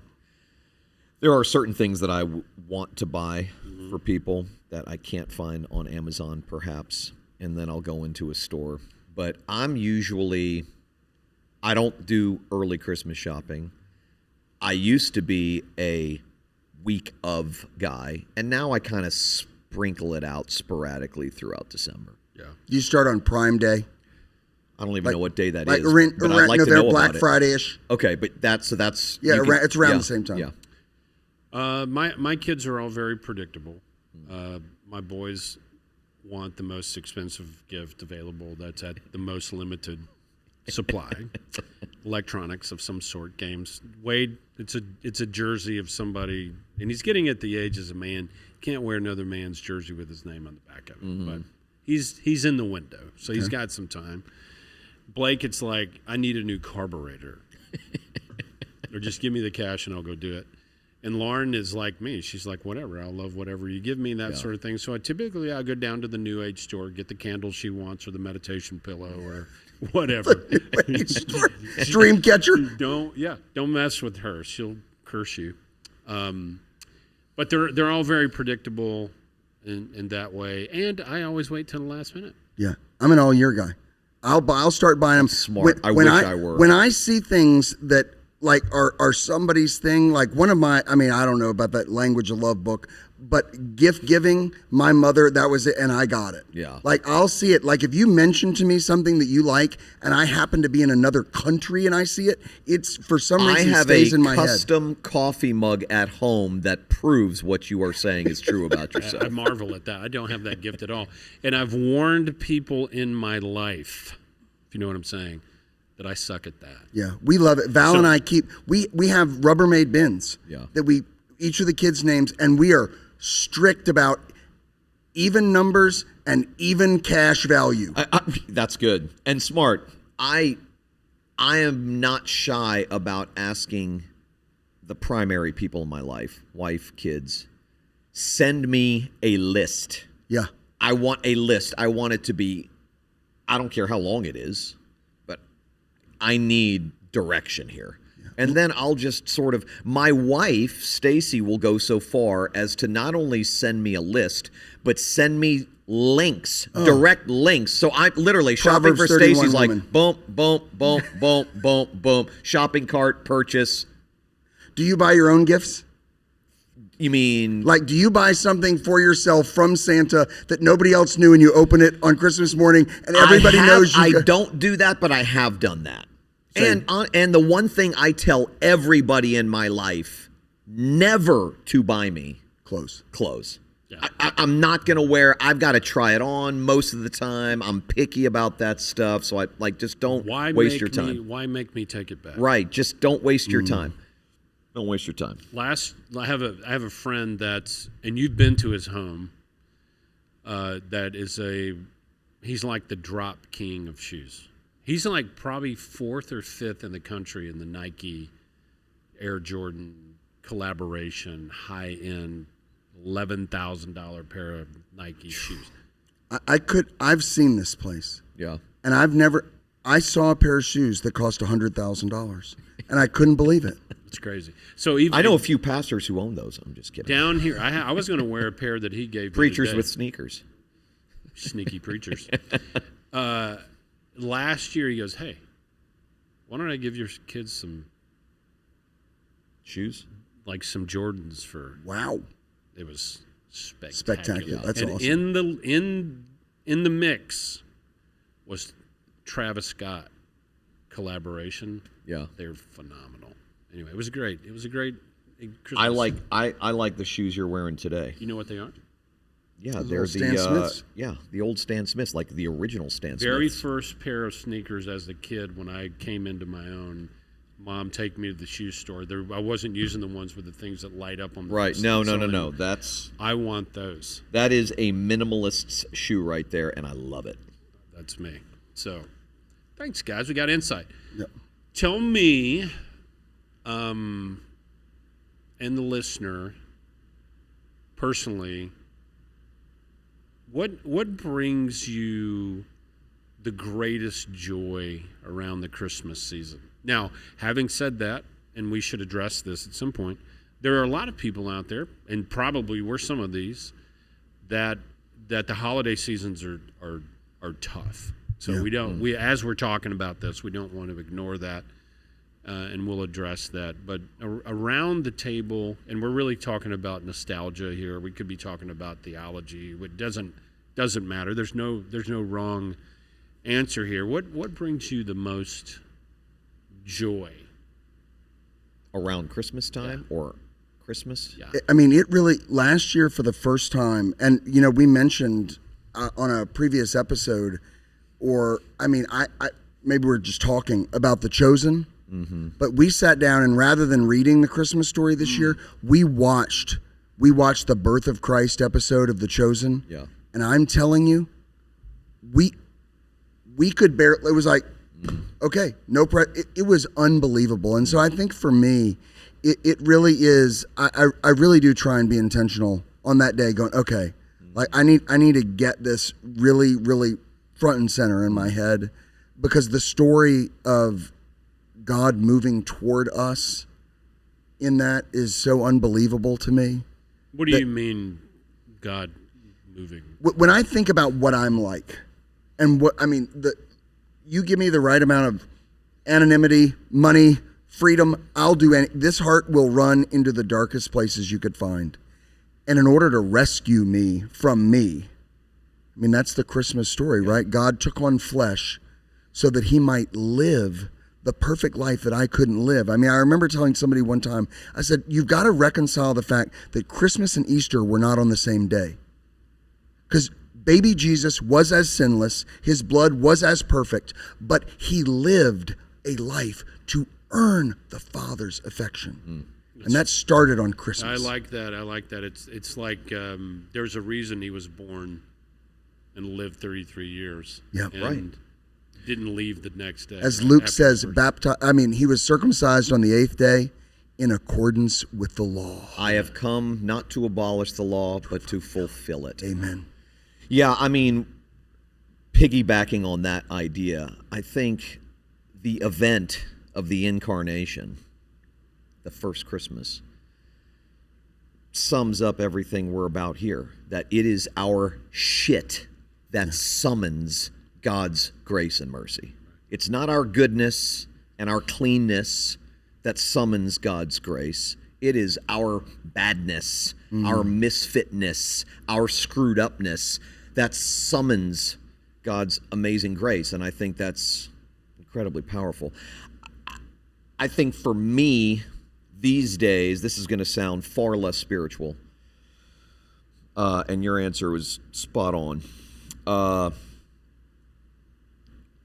There are certain things that I want to buy for people that I can't find on Amazon, perhaps, and then I'll go into a store. But I don't do early Christmas shopping. I used to be a week of guy, and now I kind of sprinkle it out sporadically throughout December. Yeah. You start on Prime Day. I don't even know what day that Like is, around, but I like no, to they're know Black about it. Friday-ish. Okay, but that's Yeah, you can- it's around yeah, the same time. Yeah. My kids are all very predictable. My boys want the most expensive gift available that's at the most limited supply. Electronics of some sort, games. Wade, it's a jersey of somebody, and he's getting at the age as a man. Can't wear another man's jersey with his name on the back of it. But he's in the window, so he's got some time. Blake, it's like, I need a new carburetor. Or just give me the cash and I'll go do it. And Lauren is like me. She's like, whatever. I'll love whatever you give me, that sort of thing. So I'll go down to the New Age store, get the candle she wants or the meditation pillow or whatever. Stream catcher. Don't mess with her. She'll curse you. But they're all very predictable in that way. And I always wait till the last minute. Yeah, I'm an all-year guy. I'll start buying them. Smart. I wish I were. When I see things that like are somebody's thing, like one of my, I mean, I don't know about that Language of Love book, but gift giving, my mother, that was it, and I got it. Yeah. Like I'll see it. Like if you mention to me something that you like, and I happen to be in another country and I see it, it's for some reason stays in my head. I have a custom coffee mug at home that proves what you are saying is true about yourself. I marvel at that. I don't have that gift at all. And I've warned people in my life, if you know what I'm saying, that I suck at that. Yeah, we love it. Val and I we have Rubbermaid bins that we, each of the kids' names, and we are strict about even numbers and even cash value. That's good and smart. I am not shy about asking the primary people in my life, wife, kids, send me a list. Yeah. I want a list. I want it to be, I don't care how long it is, but I need direction here. And then I'll just sort of, my wife, Stacy, will go so far as to not only send me a list, but send me links, direct links. So I literally, shopping for Stacy's like, boom, boom, boom, boom, boom, boom, shopping cart, purchase. Do you buy your own gifts? You mean? Like, do you buy something for yourself from Santa that nobody else knew and you open it on Christmas morning and everybody knows you? I don't do that, but I have done that. Same. And the one thing I tell everybody in my life, never to buy me clothes. Yeah. I'm not going to wear, I've got to try it on most of the time. I'm picky about that stuff. So I just don't waste your time. Why make me take it back? Right. Just don't waste your time. Don't waste your time. I have a friend that's, and you've been to his home, that is he's like the drop king of shoes. He's like probably 4th or 5th in the country in the Nike Air Jordan collaboration, high-end, $11,000 pair of Nike shoes. I've seen this place. Yeah. And I saw a pair of shoes that cost $100,000 and I couldn't believe it. It's crazy. So even I know a few pastors who own those. I'm just kidding. Down here, I was going to wear a pair that he gave me Preachers today. with sneakers. Sneaky preachers. Last year, he goes, hey, why don't I give your kids some shoes? Like some Jordans for... Wow. It was spectacular. That's and awesome. In the mix was Travis Scott collaboration. Yeah. They're phenomenal. Anyway, it was great. It was a great Christmas. I like the shoes you're wearing today. You know what they are? Yeah, they're Stan Smiths? The old Stan Smiths, like the original Stan Smiths. Very first pair of sneakers as a kid when I came into my own. Mom take me to the shoe store. I wasn't using the ones with the things that light up on the right. No. I want those. That is a minimalist's shoe right there, and I love it. That's me. So, thanks, guys. We got insight. Yep. Tell me, and the listener, personally, what brings you the greatest joy around the Christmas season? Now, having said that, and we should address this at some point, there are a lot of people out there, and probably we're some of these, that the holiday seasons are tough. So we as we're talking about this, we don't want to ignore that, and we'll address that. But around the table, and we're really talking about nostalgia here. We could be talking about theology. It doesn't matter. There's no wrong answer here. What brings you the most joy around Christmas time or Christmas? Yeah. I mean, it really, last year for the first time, and we mentioned on a previous episode, I maybe we're just talking about The Chosen, but we sat down and rather than reading the Christmas story this year, we watched the Birth of Christ episode of The Chosen. Yeah. And I'm telling you, we could barely, it was like, okay, it was unbelievable. And so I think for me, it really is, I really do try and be intentional on that day going, okay, like I need to get this really, really front and center in my head, because the story of God moving toward us in that is so unbelievable to me. What do you mean, God moving? When I think about what I'm like, and you give me the right amount of anonymity, money, freedom, I'll do any. This heart will run into the darkest places you could find. And in order to rescue me from me, that's the Christmas story, right? God took on flesh so that he might live the perfect life that I couldn't live. I remember telling somebody one time, I said, you've got to reconcile the fact that Christmas and Easter were not on the same day. Because baby Jesus was as sinless, his blood was as perfect, but he lived a life to earn the Father's affection. And that started on Christmas. I like that. It's like there's a reason he was born and lived 33 years. Yeah, right. Didn't leave the next day. As Luke says, he was circumcised on the 8th day in accordance with the law. I have come not to abolish the law, but to fulfill it. Amen. Yeah, piggybacking on that idea, I think the event of the Incarnation, the first Christmas, sums up everything we're about here. That it is our shit that summons God's grace and mercy. It's not our goodness and our cleanness that summons God's grace. It is our badness, our misfitness, our screwed upness that summons God's amazing grace. And I think that's incredibly powerful. I think for me, these days, this is going to sound far less spiritual. And your answer was spot on.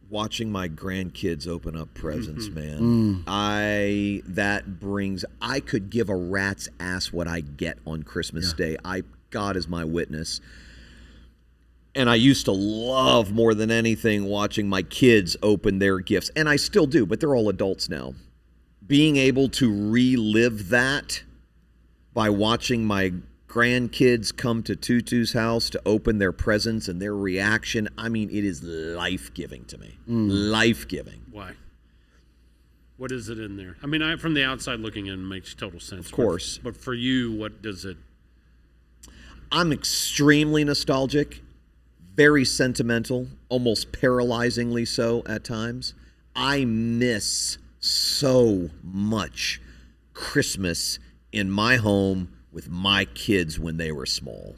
Watching my grandkids open up presents, man. I could give a rat's ass what I get on Christmas Day. God is my witness. And I used to love more than anything watching my kids open their gifts. And I still do, but they're all adults now. Being able to relive that by watching my grandkids come to Tutu's house to open their presents and their reaction, it is life-giving to me. Life-giving. Why? What is it in there? From the outside looking in, it makes total sense. Of course. But for you, what does it? I'm extremely nostalgic, very sentimental, almost paralyzingly so at times. I miss so much Christmas in my home with my kids when they were small.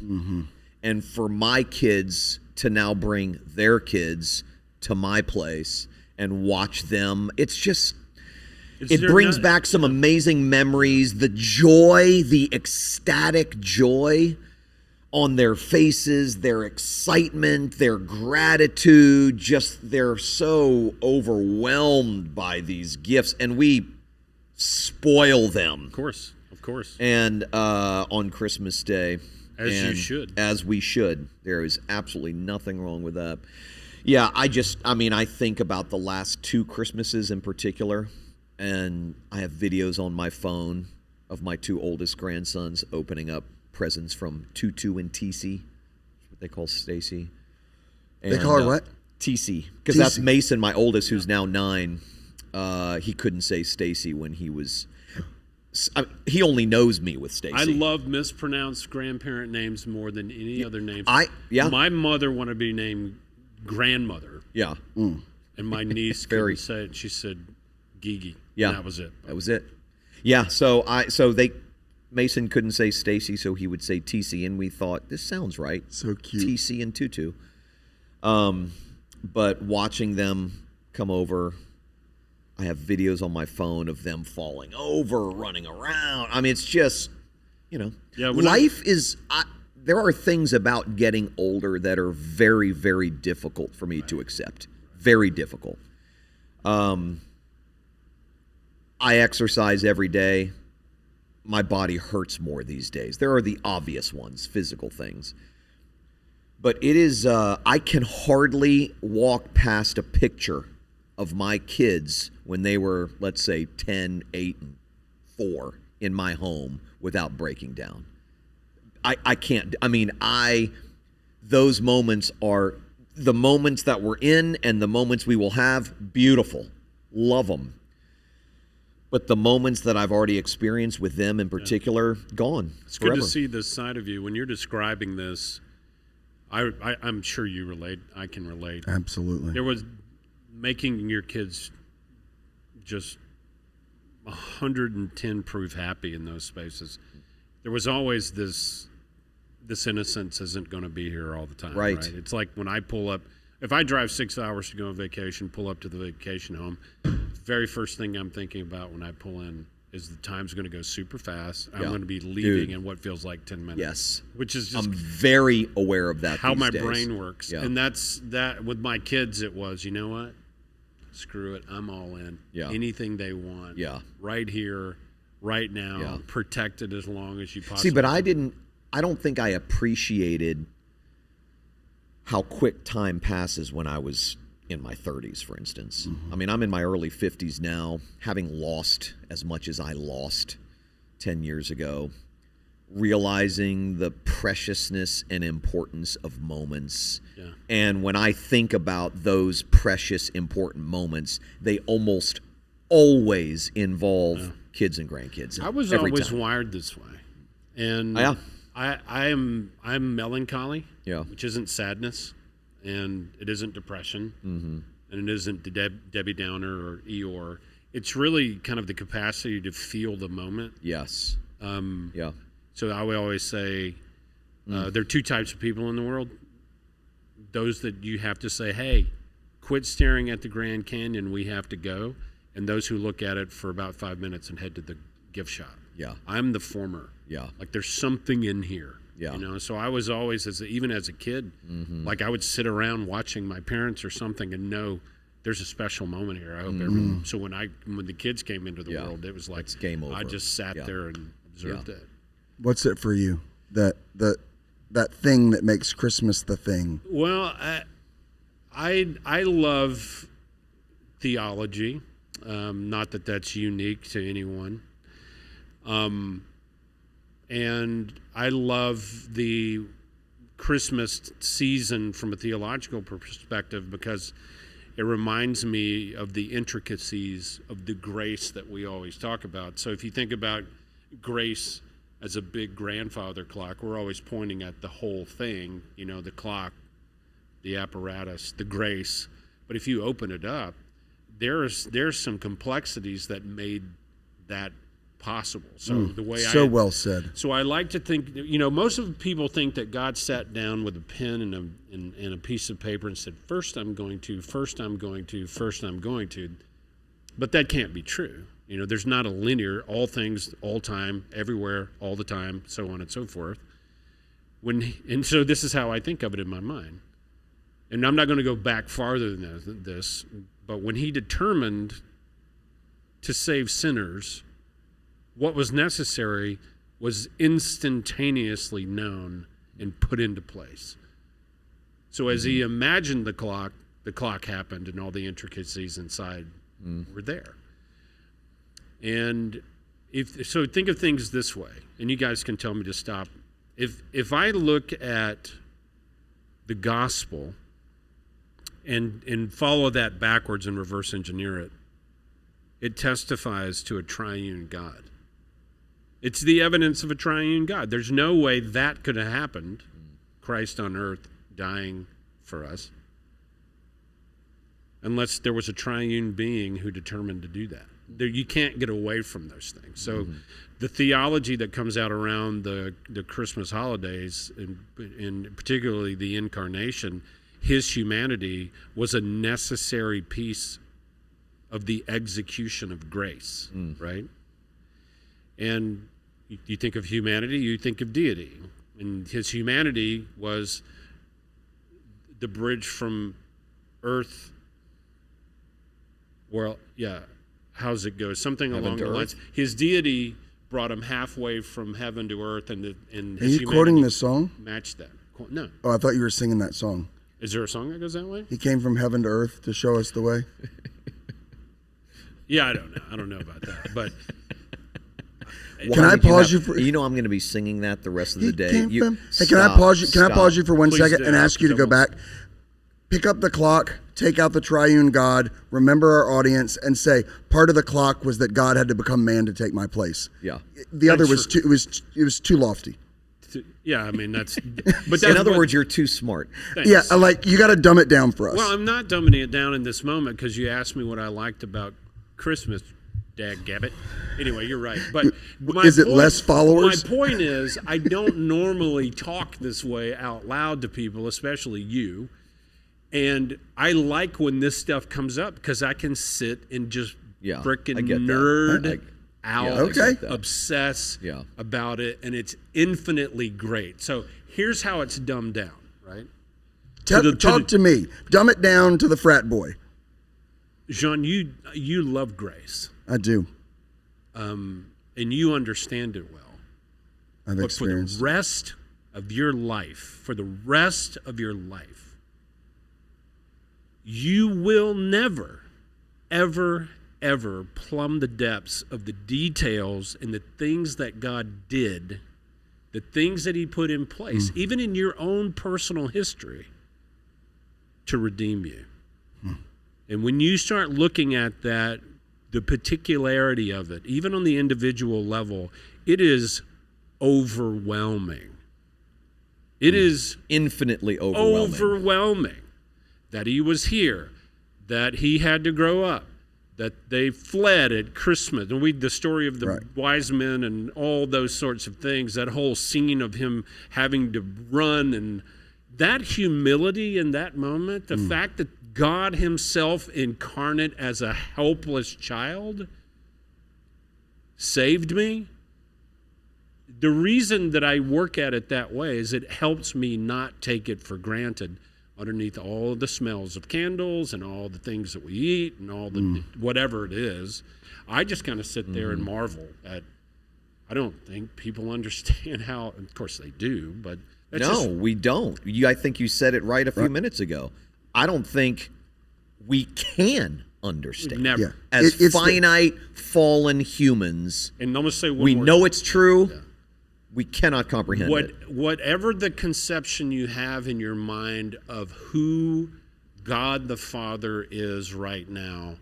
And for my kids to now bring their kids to my place and watch them, it brings back some amazing memories. The joy, the ecstatic joy on their faces, their excitement, their gratitude, they're so overwhelmed by these gifts, and we spoil them. Of course. And on Christmas Day. You should. As we should. There is absolutely nothing wrong with that. Yeah, I think about the last 2 Christmases in particular, and I have videos on my phone of my 2 oldest grandsons opening up presents from Tutu and TC, what they call Stacy. They call her what? TC, because that's Mason, my oldest, who's now 9. He couldn't say Stacy when he was... he only knows me with Stacy. I love mispronounced grandparent names more than any other names. My mother wanted to be named grandmother. Yeah. And my niece couldn't say it. She said Gigi. Yeah. And that was it. That was it. Yeah. Mason couldn't say Stacy, so he would say TC, and we thought, this sounds right. So cute. TC and Tutu. But watching them come over, I have videos on my phone of them falling over, running around. It's just, life is... there are things about getting older that are very, very difficult for me to accept. Very difficult. I exercise every day. My body hurts more these days. There are the obvious ones, physical things. But it is, I can hardly walk past a picture of my kids when they were, let's say, 10, 8, and 4 in my home without breaking down. I can't. Those moments are the moments that we're in and the moments we will have. Beautiful. Love them. But the moments that I've already experienced with them in particular, gone. It's forever. good to see this side of you. When you're describing this, I'm sure you relate. I can relate. Absolutely. There was making your kids just 110 proof happy in those spaces. There was always this innocence isn't going to be here all the time. Right. It's like when I pull up, if I drive 6 hours to go on vacation, pull up to the vacation home, very first thing I'm thinking about when I pull in is the time's going to go super fast. I'm going to be leaving in what feels like 10 minutes. Yes. Which is just I'm very aware of that how these my days. brain works. Yeah. And that's that with my kids. It was, you know what? Screw it. I'm all in. Yeah. Anything they want. Yeah. Right here, right now. Yeah. Protect it as long as you possibly See, but can. I don't think I appreciated how quick time passes when I was in my 30s, for instance. I mean, I'm in my early 50s now, having lost as much as I lost 10 years ago, realizing the preciousness and importance of moments. Yeah. And when I think about those precious, important moments, they almost always involve kids and grandkids. I was every always time. wired this way. And Yeah. I'm melancholy, Yeah. which isn't sadness, and it isn't depression, and it isn't Debbie Downer or Eeyore. It's really kind of the capacity to feel the moment. Yes. Yeah. So I would always say there are two types of people in the world. Those that you have to say, hey, quit staring at the Grand Canyon, we have to go. And those who look at it for about 5 minutes and head to the gift shop. Yeah. I'm the former. Yeah. Like there's something in here. Yeah. You know, so I was always, even as a kid, like I would sit around watching my parents or something and know there's a special moment here. I hope everyone. So when the kids came into the world, it was like It's game over. I just sat there and observed it. What's it for you? That thing that makes Christmas the thing. Well, I love theology. Not that that's unique to anyone. And I love the Christmas season from a theological perspective because it reminds me of the intricacies of the grace that we always talk about. So if you think about grace as a big grandfather clock, we're always pointing at the whole thing, you know, the clock, the apparatus, the grace. But if you open it up, there's some complexities that made that possible. So the way well said. So I like to think, you know, most of the people think that God sat down with a pen and a piece of paper and said, first I'm going to, first I'm going to, first I'm going to. But that can't be true. You know, there's not a linear, all things, all time, everywhere, all the time, so on and so forth. And so this is how I think of it in my mind. And I'm not going to go back farther than this, but when he determined to save sinners, what was necessary was instantaneously known and put into place. So as he imagined the clock happened and all the intricacies inside were there. And so think of things this way, and you guys can tell me to stop. If I look at the gospel and follow that backwards and reverse engineer it, it testifies to a triune God. It's the evidence of a triune God. There's no way that could have happened, Christ on earth dying for us, unless there was a triune being who determined to do that. You can't get away from those things. So the theology that comes out around the Christmas holidays, and particularly the Incarnation, his humanity was a necessary piece of the execution of grace, right? And you think of humanity, you think of deity. And his humanity was the bridge from earth, how's it go? Something Heaven along to the lines. earth? His deity brought him halfway from heaven to earth, and Are his you quoting humanity this song? matched that. No. Oh, I thought you were singing that song. Is there a song that goes that way? He came from heaven to earth to show us the way. Yeah, I don't know. I don't know about that. But Can I pause you for? You know I'm going to be singing that the rest of the day. Hey, can I pause you? Can I pause you for one Please second do, and ask you to go back? pick up the clock, take out the triune God, remember our audience, and say part of the clock was that God had to become man to take my place. Yeah. The other was too, it was too lofty. Yeah, I mean that's. But In other words, you're too smart. Thanks. Yeah, like you got to dumb it down for us. Well, I'm not dumbing it down in this moment because you asked me what I liked about Christmas. Dadgabbit. Anyway, you're right. But Is it less followers? My point is, I don't normally talk this way out loud to people, especially you. And I like when this stuff comes up because I can sit and just frickin' nerd out, obsess about it, and it's infinitely great. So here's how it's dumbed down, right? Talk to me. Dumb it down to the frat boy. Jean, you love grace. I do. And you understand it well. I've experienced. For the rest of your life, you will never, ever, ever plumb the depths of the details and the things that God did, the things that he put in place, even in your own personal history, to redeem you. And when you start looking at that, the particularity of it, even on the individual level, it is overwhelming. It is infinitely overwhelming. That he was here, that he had to grow up, that they fled at Christmas. And the story of the wise men and all those sorts of things, that whole scene of him having to run, and that humility in that moment, the fact that God himself incarnate as a helpless child saved me. The reason that I work at it that way is it helps me not take it for granted underneath all of the smells of candles and all the things that we eat and all the whatever it is. I just kind of sit there and marvel at, I don't think people understand how, of course they do, but we don't. I think you said it right a few minutes ago. I don't think we can understand. Never. Yeah. As finite, fallen humans, and I'm gonna say we know it's true. Yeah. We cannot comprehend it. Whatever the conception you have in your mind of who God the Father is right now,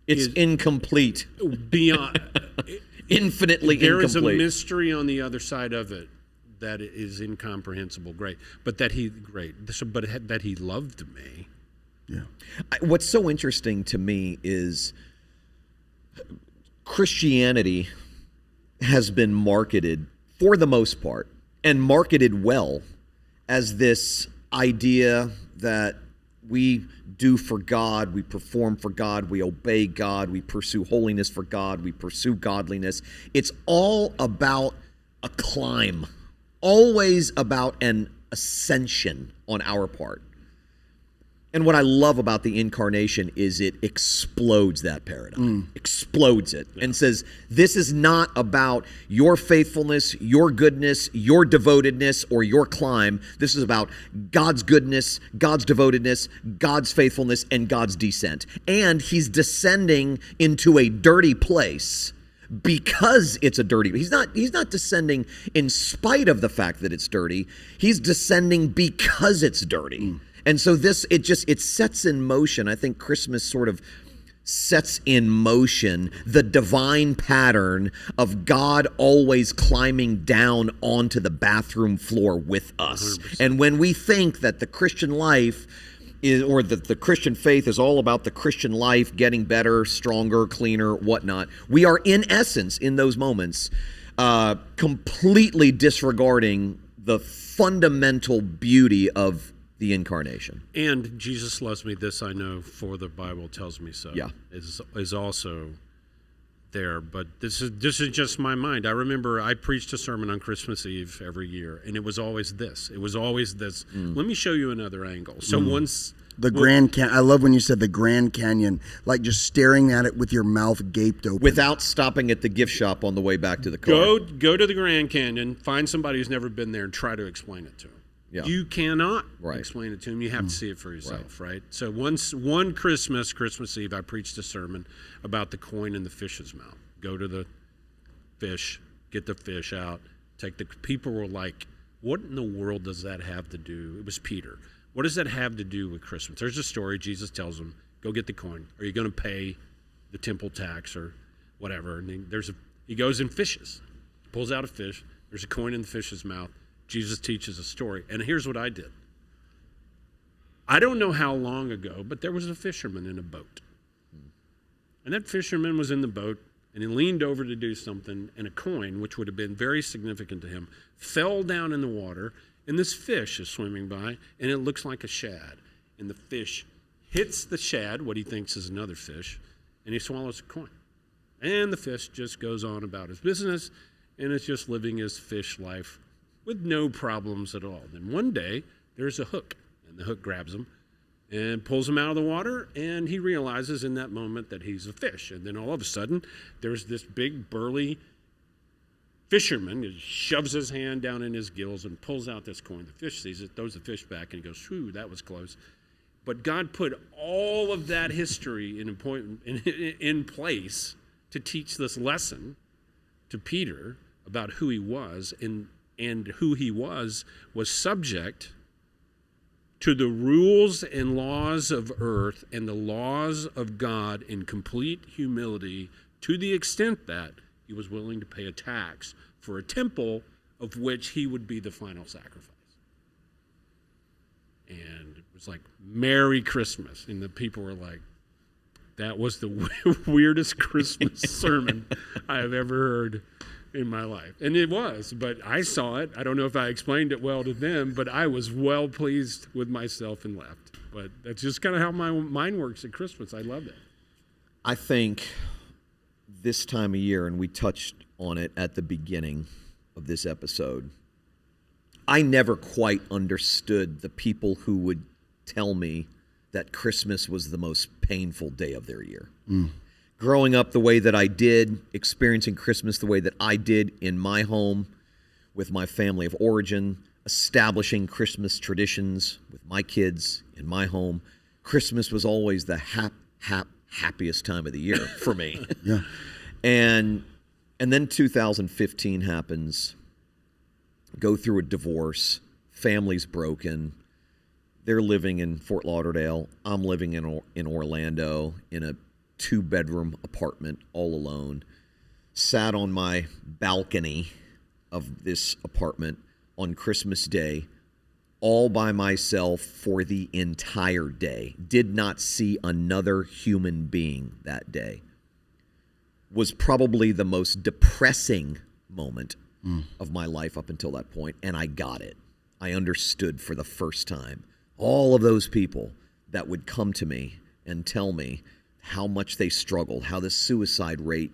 it's incomplete. Beyond infinitely there incomplete. There is a mystery on the other side of it that is incomprehensible. But that he loved me. Yeah. What's so interesting to me is Christianity has been marketed, for the most part, and marketed well, as this idea that we do for God, we perform for God, we obey God, we pursue holiness for God, we pursue godliness. It's all about a climb, always about an ascension on our part. And what I love about the Incarnation is it explodes that paradigm, explodes it, and says, this is not about your faithfulness, your goodness, your devotedness, or your climb. This is about God's goodness, God's devotedness, God's faithfulness, and God's descent. And he's descending into a dirty place because it's a dirty. He's not descending in spite of the fact that it's dirty. He's descending because it's dirty. And so it sets in motion. I think Christmas sort of sets in motion the divine pattern of God always climbing down onto the bathroom floor with us. 100%. And when we think that the Christian life is, or that the Christian faith is all about the Christian life getting better, stronger, cleaner, whatnot, we are in essence, in those moments, completely disregarding the fundamental beauty of the Incarnation. And Jesus loves me, this I know, for the Bible tells me so. Yeah. Is also there. But this is just my mind. I remember I preached a sermon on Christmas Eve every year, and it was always this. Let me show you another angle. So once the Grand Canyon. I love when you said the Grand Canyon, like just staring at it with your mouth gaped open. Without stopping at the gift shop on the way back to the car. Go to the Grand Canyon, find somebody who's never been there, and try to explain it to them. Yeah. You cannot explain it to him. You have to see it for yourself, right? So one Christmas Eve, I preached a sermon about the coin in the fish's mouth. Go to the fish, get the fish out. People were like, what in the world does that have to do? It was Peter. What does that have to do with Christmas? There's a story. Jesus tells him, go get the coin. Are you going to pay the temple tax or whatever? And he goes and fishes. Pulls out a fish. There's a coin in the fish's mouth. Jesus teaches a story. And here's what I did. I don't know how long ago, but there was a fisherman in a boat. And that fisherman was in the boat, and he leaned over to do something, and a coin, which would have been very significant to him, fell down in the water, and this fish is swimming by, and it looks like a shad. And the fish hits the shad, what he thinks is another fish, and he swallows the coin. And the fish just goes on about his business, and is just living his fish life with no problems at all. Then one day, there's a hook, and the hook grabs him and pulls him out of the water, and he realizes in that moment that he's a fish. And then all of a sudden, there's this big, burly fisherman who shoves his hand down in his gills and pulls out this coin. The fish sees it, throws the fish back, and he goes, whew, that was close. But God put all of that history in place to teach this lesson to Peter about who he was, and who he was subject to the rules and laws of earth and the laws of God in complete humility, to the extent that he was willing to pay a tax for a temple of which he would be the final sacrifice. And it was like, Merry Christmas. And the people were like, that was the weirdest Christmas sermon I have ever heard in my life. And it was, but I saw it. I don't know if I explained it well to them, but I was well pleased with myself and left. But that's just kind of how my mind works at Christmas. I love it. I think this time of year, and we touched on it at the beginning of this episode, I never quite understood the people who would tell me that Christmas was the most painful day of their year. Growing up the way that I did, experiencing Christmas the way that I did in my home with my family of origin, establishing Christmas traditions with my kids in my home, Christmas was always the happiest time of the year for me. Yeah. And then 2015 happens, go through a divorce, family's broken. They're living in Fort Lauderdale. I'm living in Orlando in a 2-bedroom apartment all alone. Sat on my balcony of this apartment on Christmas Day all by myself for the entire day. Did not see another human being that day. Was probably the most depressing moment of my life up until that point, and I got it. I understood for the first time. All of those people that would come to me and tell me how much they struggled, how the suicide rate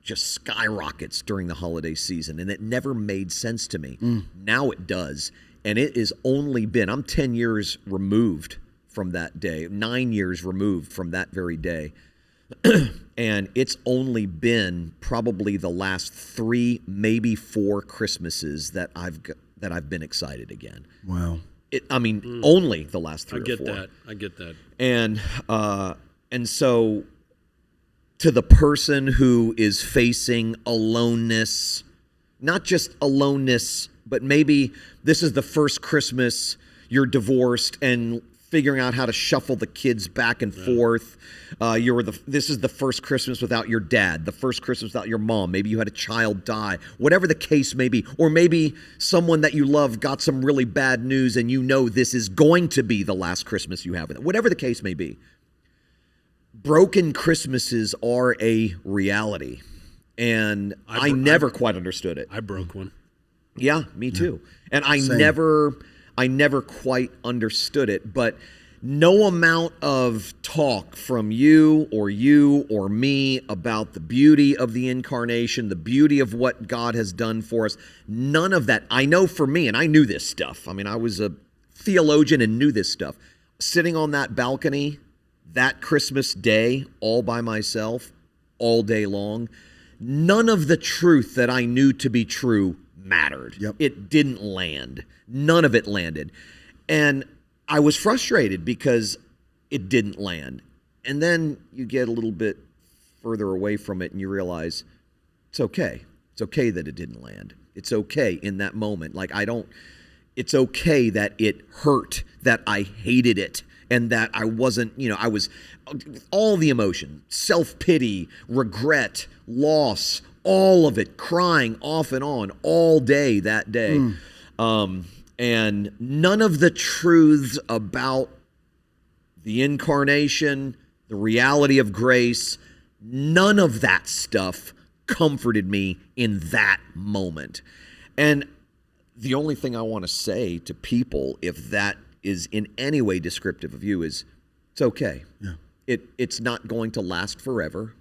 just skyrockets during the holiday season, and it never made sense to me. Now it does, and it has only been, I'm 10 years removed from that day, 9 years removed from that very day, and it's only been probably the last 3, maybe 4 Christmases that I've been excited again. Wow. Only the last 3 or 4. I get that. And so to the person who is facing aloneness, not just aloneness, but maybe this is the first Christmas you're divorced and figuring out how to shuffle the kids back and forth. This is the first Christmas without your dad, the first Christmas without your mom. Maybe you had a child die, whatever the case may be. Or maybe someone that you love got some really bad news and you know this is going to be the last Christmas you have with them. Whatever the case may be. Broken Christmases are a reality. And I never quite understood it. I broke one. Yeah, me too. And I Same. never quite understood it, but no amount of talk from you or me about the beauty of the Incarnation, the beauty of what God has done for us, none of that. I know for me, and I knew this stuff. I was a theologian and knew this stuff. Sitting on that balcony that Christmas day all by myself, all day long, none of the truth that I knew to be true mattered. Yep. It didn't land. None of it landed. And I was frustrated because it didn't land. And then you get a little bit further away from it and you realize it's okay. It's okay that it didn't land. It's okay in that moment. Like, it's okay that it hurt, that I hated it, and that I wasn't, I was all the emotion, self-pity, regret, loss, all of it, crying off and on all day that day. And none of the truths about the incarnation, the reality of grace, none of that stuff comforted me in that moment. And the only thing I want to say to people, if that is in any way descriptive of you, is it's okay. Yeah. It's not going to last forever.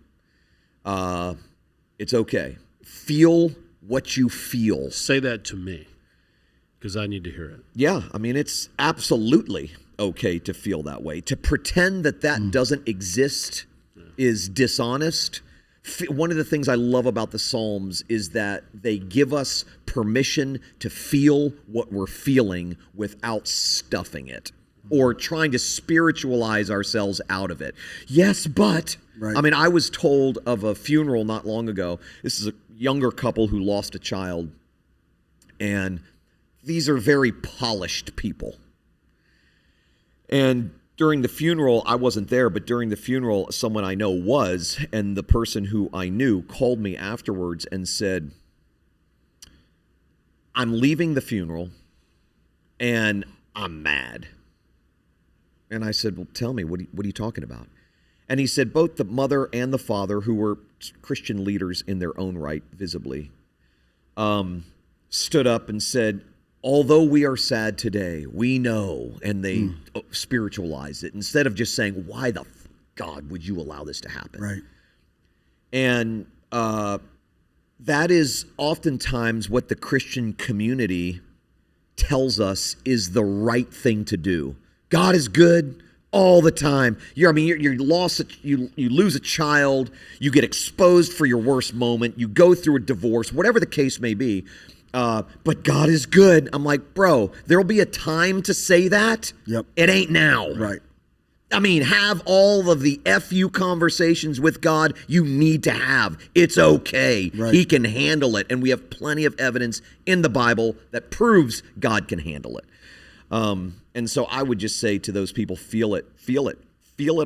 It's okay. Feel what you feel. Say that to me, because I need to hear it. Yeah, I mean, it's absolutely okay to feel that way. To pretend that doesn't exist is dishonest. One of the things I love about the Psalms is that they give us permission to feel what we're feeling without stuffing it or trying to spiritualize ourselves out of it. Yes, but, right. I mean, I was told of a funeral not long ago. This is a younger couple who lost a child, and these are very polished people. And during the funeral, I wasn't there, but during the funeral, someone I know was, and the person who I knew called me afterwards and said, I'm leaving the funeral, and I'm mad. And I said, well, tell me, what are you talking about? And he said both the mother and the father, who were Christian leaders in their own right, visibly, stood up and said, although we are sad today, we know, and they spiritualized it instead of just saying, why the God would you allow this to happen? Right. And that is oftentimes what the Christian community tells us is the right thing to do. God is good all the time. You lose a child, you get exposed for your worst moment, you go through a divorce, whatever the case may be. But God is good. I'm like, bro, there'll be a time to say that. Yep. It ain't now. Right. I mean, have all of the FU conversations with God you need to have. It's okay. Right. He can handle it. And we have plenty of evidence in the Bible that proves God can handle it. And so I would just say to those people, feel it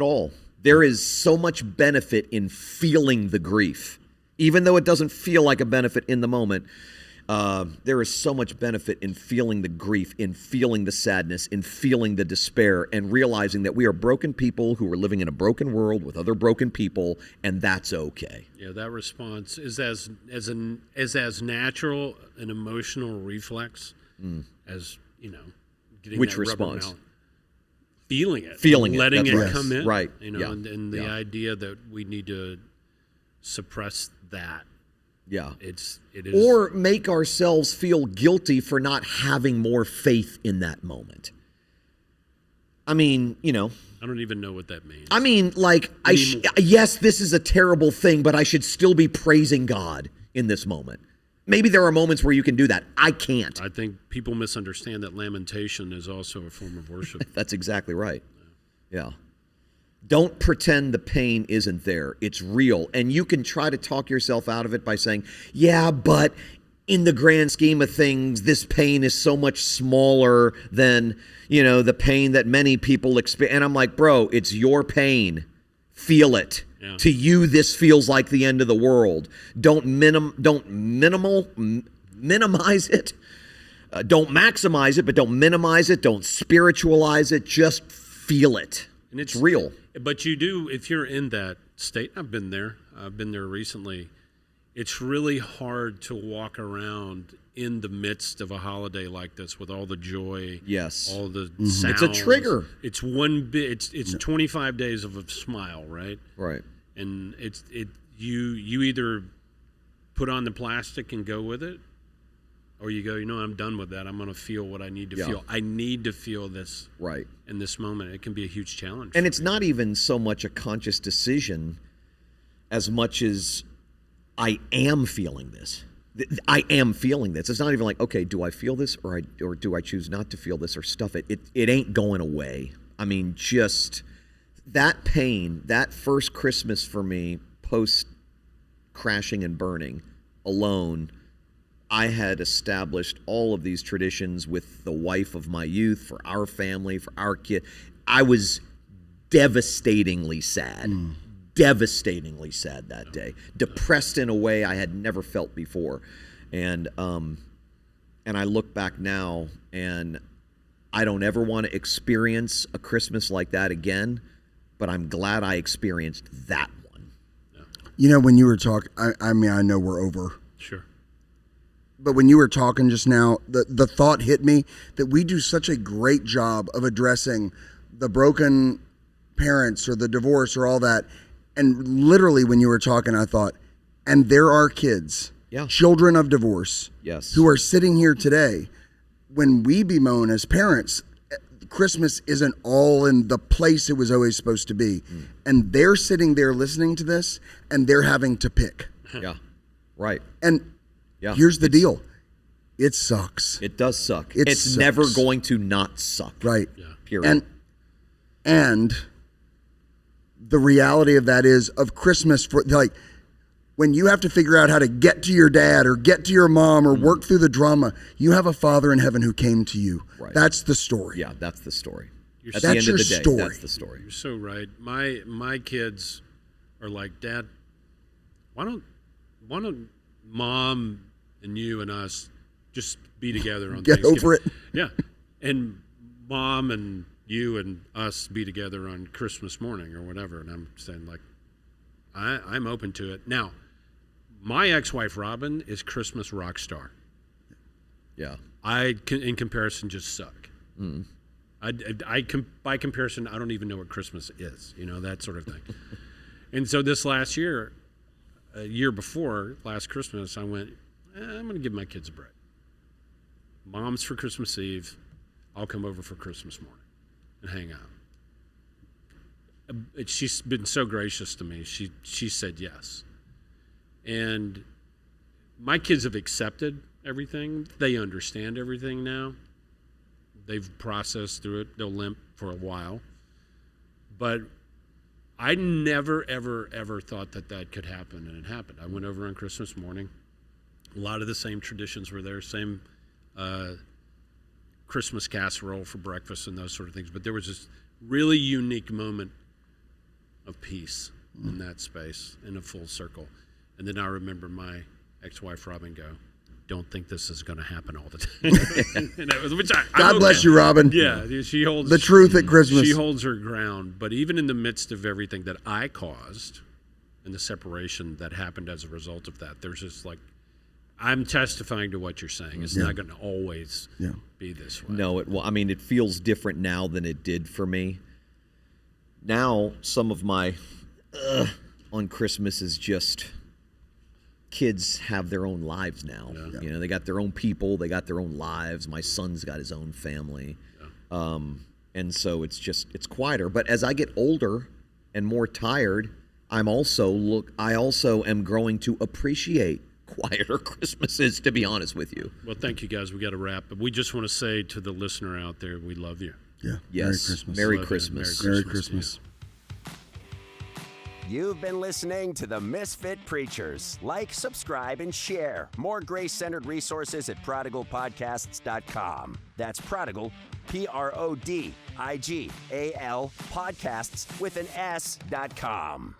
all. There is so much benefit in feeling the grief. Even though it doesn't feel like a benefit in the moment, there is so much benefit in feeling the grief, in feeling the sadness, in feeling the despair, and realizing that we are broken people who are living in a broken world with other broken people, and that's okay. Yeah, that response is as natural an emotional reflex as, getting Which that rubber response? mallet. Feeling it, letting That's it right. come in, right? Yeah. And the idea that we need to suppress that. Yeah. It is. Or make ourselves feel guilty for not having more faith in that moment. I mean, I don't even know what that means. I mean, like, yes, this is a terrible thing, but I should still be praising God in this moment. Maybe there are moments where you can do that. I can't. I think people misunderstand that lamentation is also a form of worship. That's exactly right. Yeah. Don't pretend the pain isn't there. It's real. And you can try to talk yourself out of it by saying, yeah, but in the grand scheme of things, this pain is so much smaller than, the pain that many people experience. And I'm like, bro, it's your pain. Feel it. Yeah. To you, this feels like the end of the world. Don't minimize it. Don't maximize it, but don't minimize it. Don't spiritualize it. Just feel it. And it's real. But you do, if you're in that state, I've been there recently, it's really hard to walk around in the midst of a holiday like this with all the joy, yes, all the sounds. It's a trigger. It's one bit. It's 25 days of a smile, right? Right. And you either put on the plastic and go with it, or you go, I'm done with that. I'm going to feel what I need to feel. I need to feel this right in this moment. It can be a huge challenge. And it's not even so much a conscious decision as much as I am feeling this. I am feeling this. It's not even like, okay, do I feel this or do I choose not to feel this or stuff it? It ain't going away. I mean, just that pain, that first Christmas for me, post crashing and burning, alone, I had established all of these traditions with the wife of my youth, for our family, for our kid. I was devastatingly sad. Devastatingly sad that day. Depressed in a way I had never felt before. And I look back now, and I don't ever want to experience a Christmas like that again, but I'm glad I experienced that one. You know, when you were talking, I mean, I know we're over. Sure. But when you were talking just now, the thought hit me that we do such a great job of addressing the broken parents or the divorce or all that. And literally when you were talking, I thought, and there are kids, children of divorce, who are sitting here today. When we bemoan as parents, Christmas isn't all in the place it was always supposed to be. And they're sitting there listening to this, and they're having to pick. Yeah, right. And here's the deal. It sucks. It does suck. It's sucks. Never going to not suck. Right. Yeah. Period. And the reality of that is, of Christmas, for like, when you have to figure out how to get to your dad or get to your mom or work through the drama, you have a Father in heaven who came to you. Right. That's the story. Yeah, that's the story. At the end your of the day, story. that's the story. You're so right. My kids are like, Dad, why don't Mom and you and us just be together on Get Thanksgiving? over it. Yeah. And Mom and you and us be together on Christmas morning or whatever. And I'm saying, like, I'm open to it. Now, my ex-wife, Robin, is Christmas rock star. Yeah. In comparison, just suck. By comparison, I don't even know what Christmas is, that sort of thing. And so this last year, a year before last Christmas, I went, I'm going to give my kids a break. Mom's for Christmas Eve. I'll come over for Christmas morning and hang out. She's been so gracious to me. She said yes. And my kids have accepted everything. They understand everything now. They've processed through it. They'll limp for a while. But I never, ever, ever thought that could happen, and it happened. I went over on Christmas morning. A lot of the same traditions were there, same Christmas casserole for breakfast and those sort of things. But there was this really unique moment of peace in that space, in a full circle. And then I remember my ex-wife Robin go, "Don't think this is going to happen all the time." And God bless you, Robin. Yeah, she holds the truth at Christmas. She holds her ground. But even in the midst of everything that I caused and the separation that happened as a result of that, there's just like, I'm testifying to what you're saying. It's not going to always be this way. No, it feels different now than it did for me. Now, some of my on Christmas is just kids have their own lives now. Yeah. They got their own people. They got their own lives. My son's got his own family. Yeah. And so it's quieter. But as I get older and more tired, I also am growing to appreciate quieter Christmases, to be honest with you. Well, thank you guys. We got to wrap. But we just want to say to the listener out there, we love you. Yeah. Yes. Merry Christmas. Merry Christmas. You've been listening to the Misfit Preachers. Like, subscribe, and share. More grace-centered resources at prodigalpodcasts.com. That's Prodigal, Prodigal, podcasts with an S.com.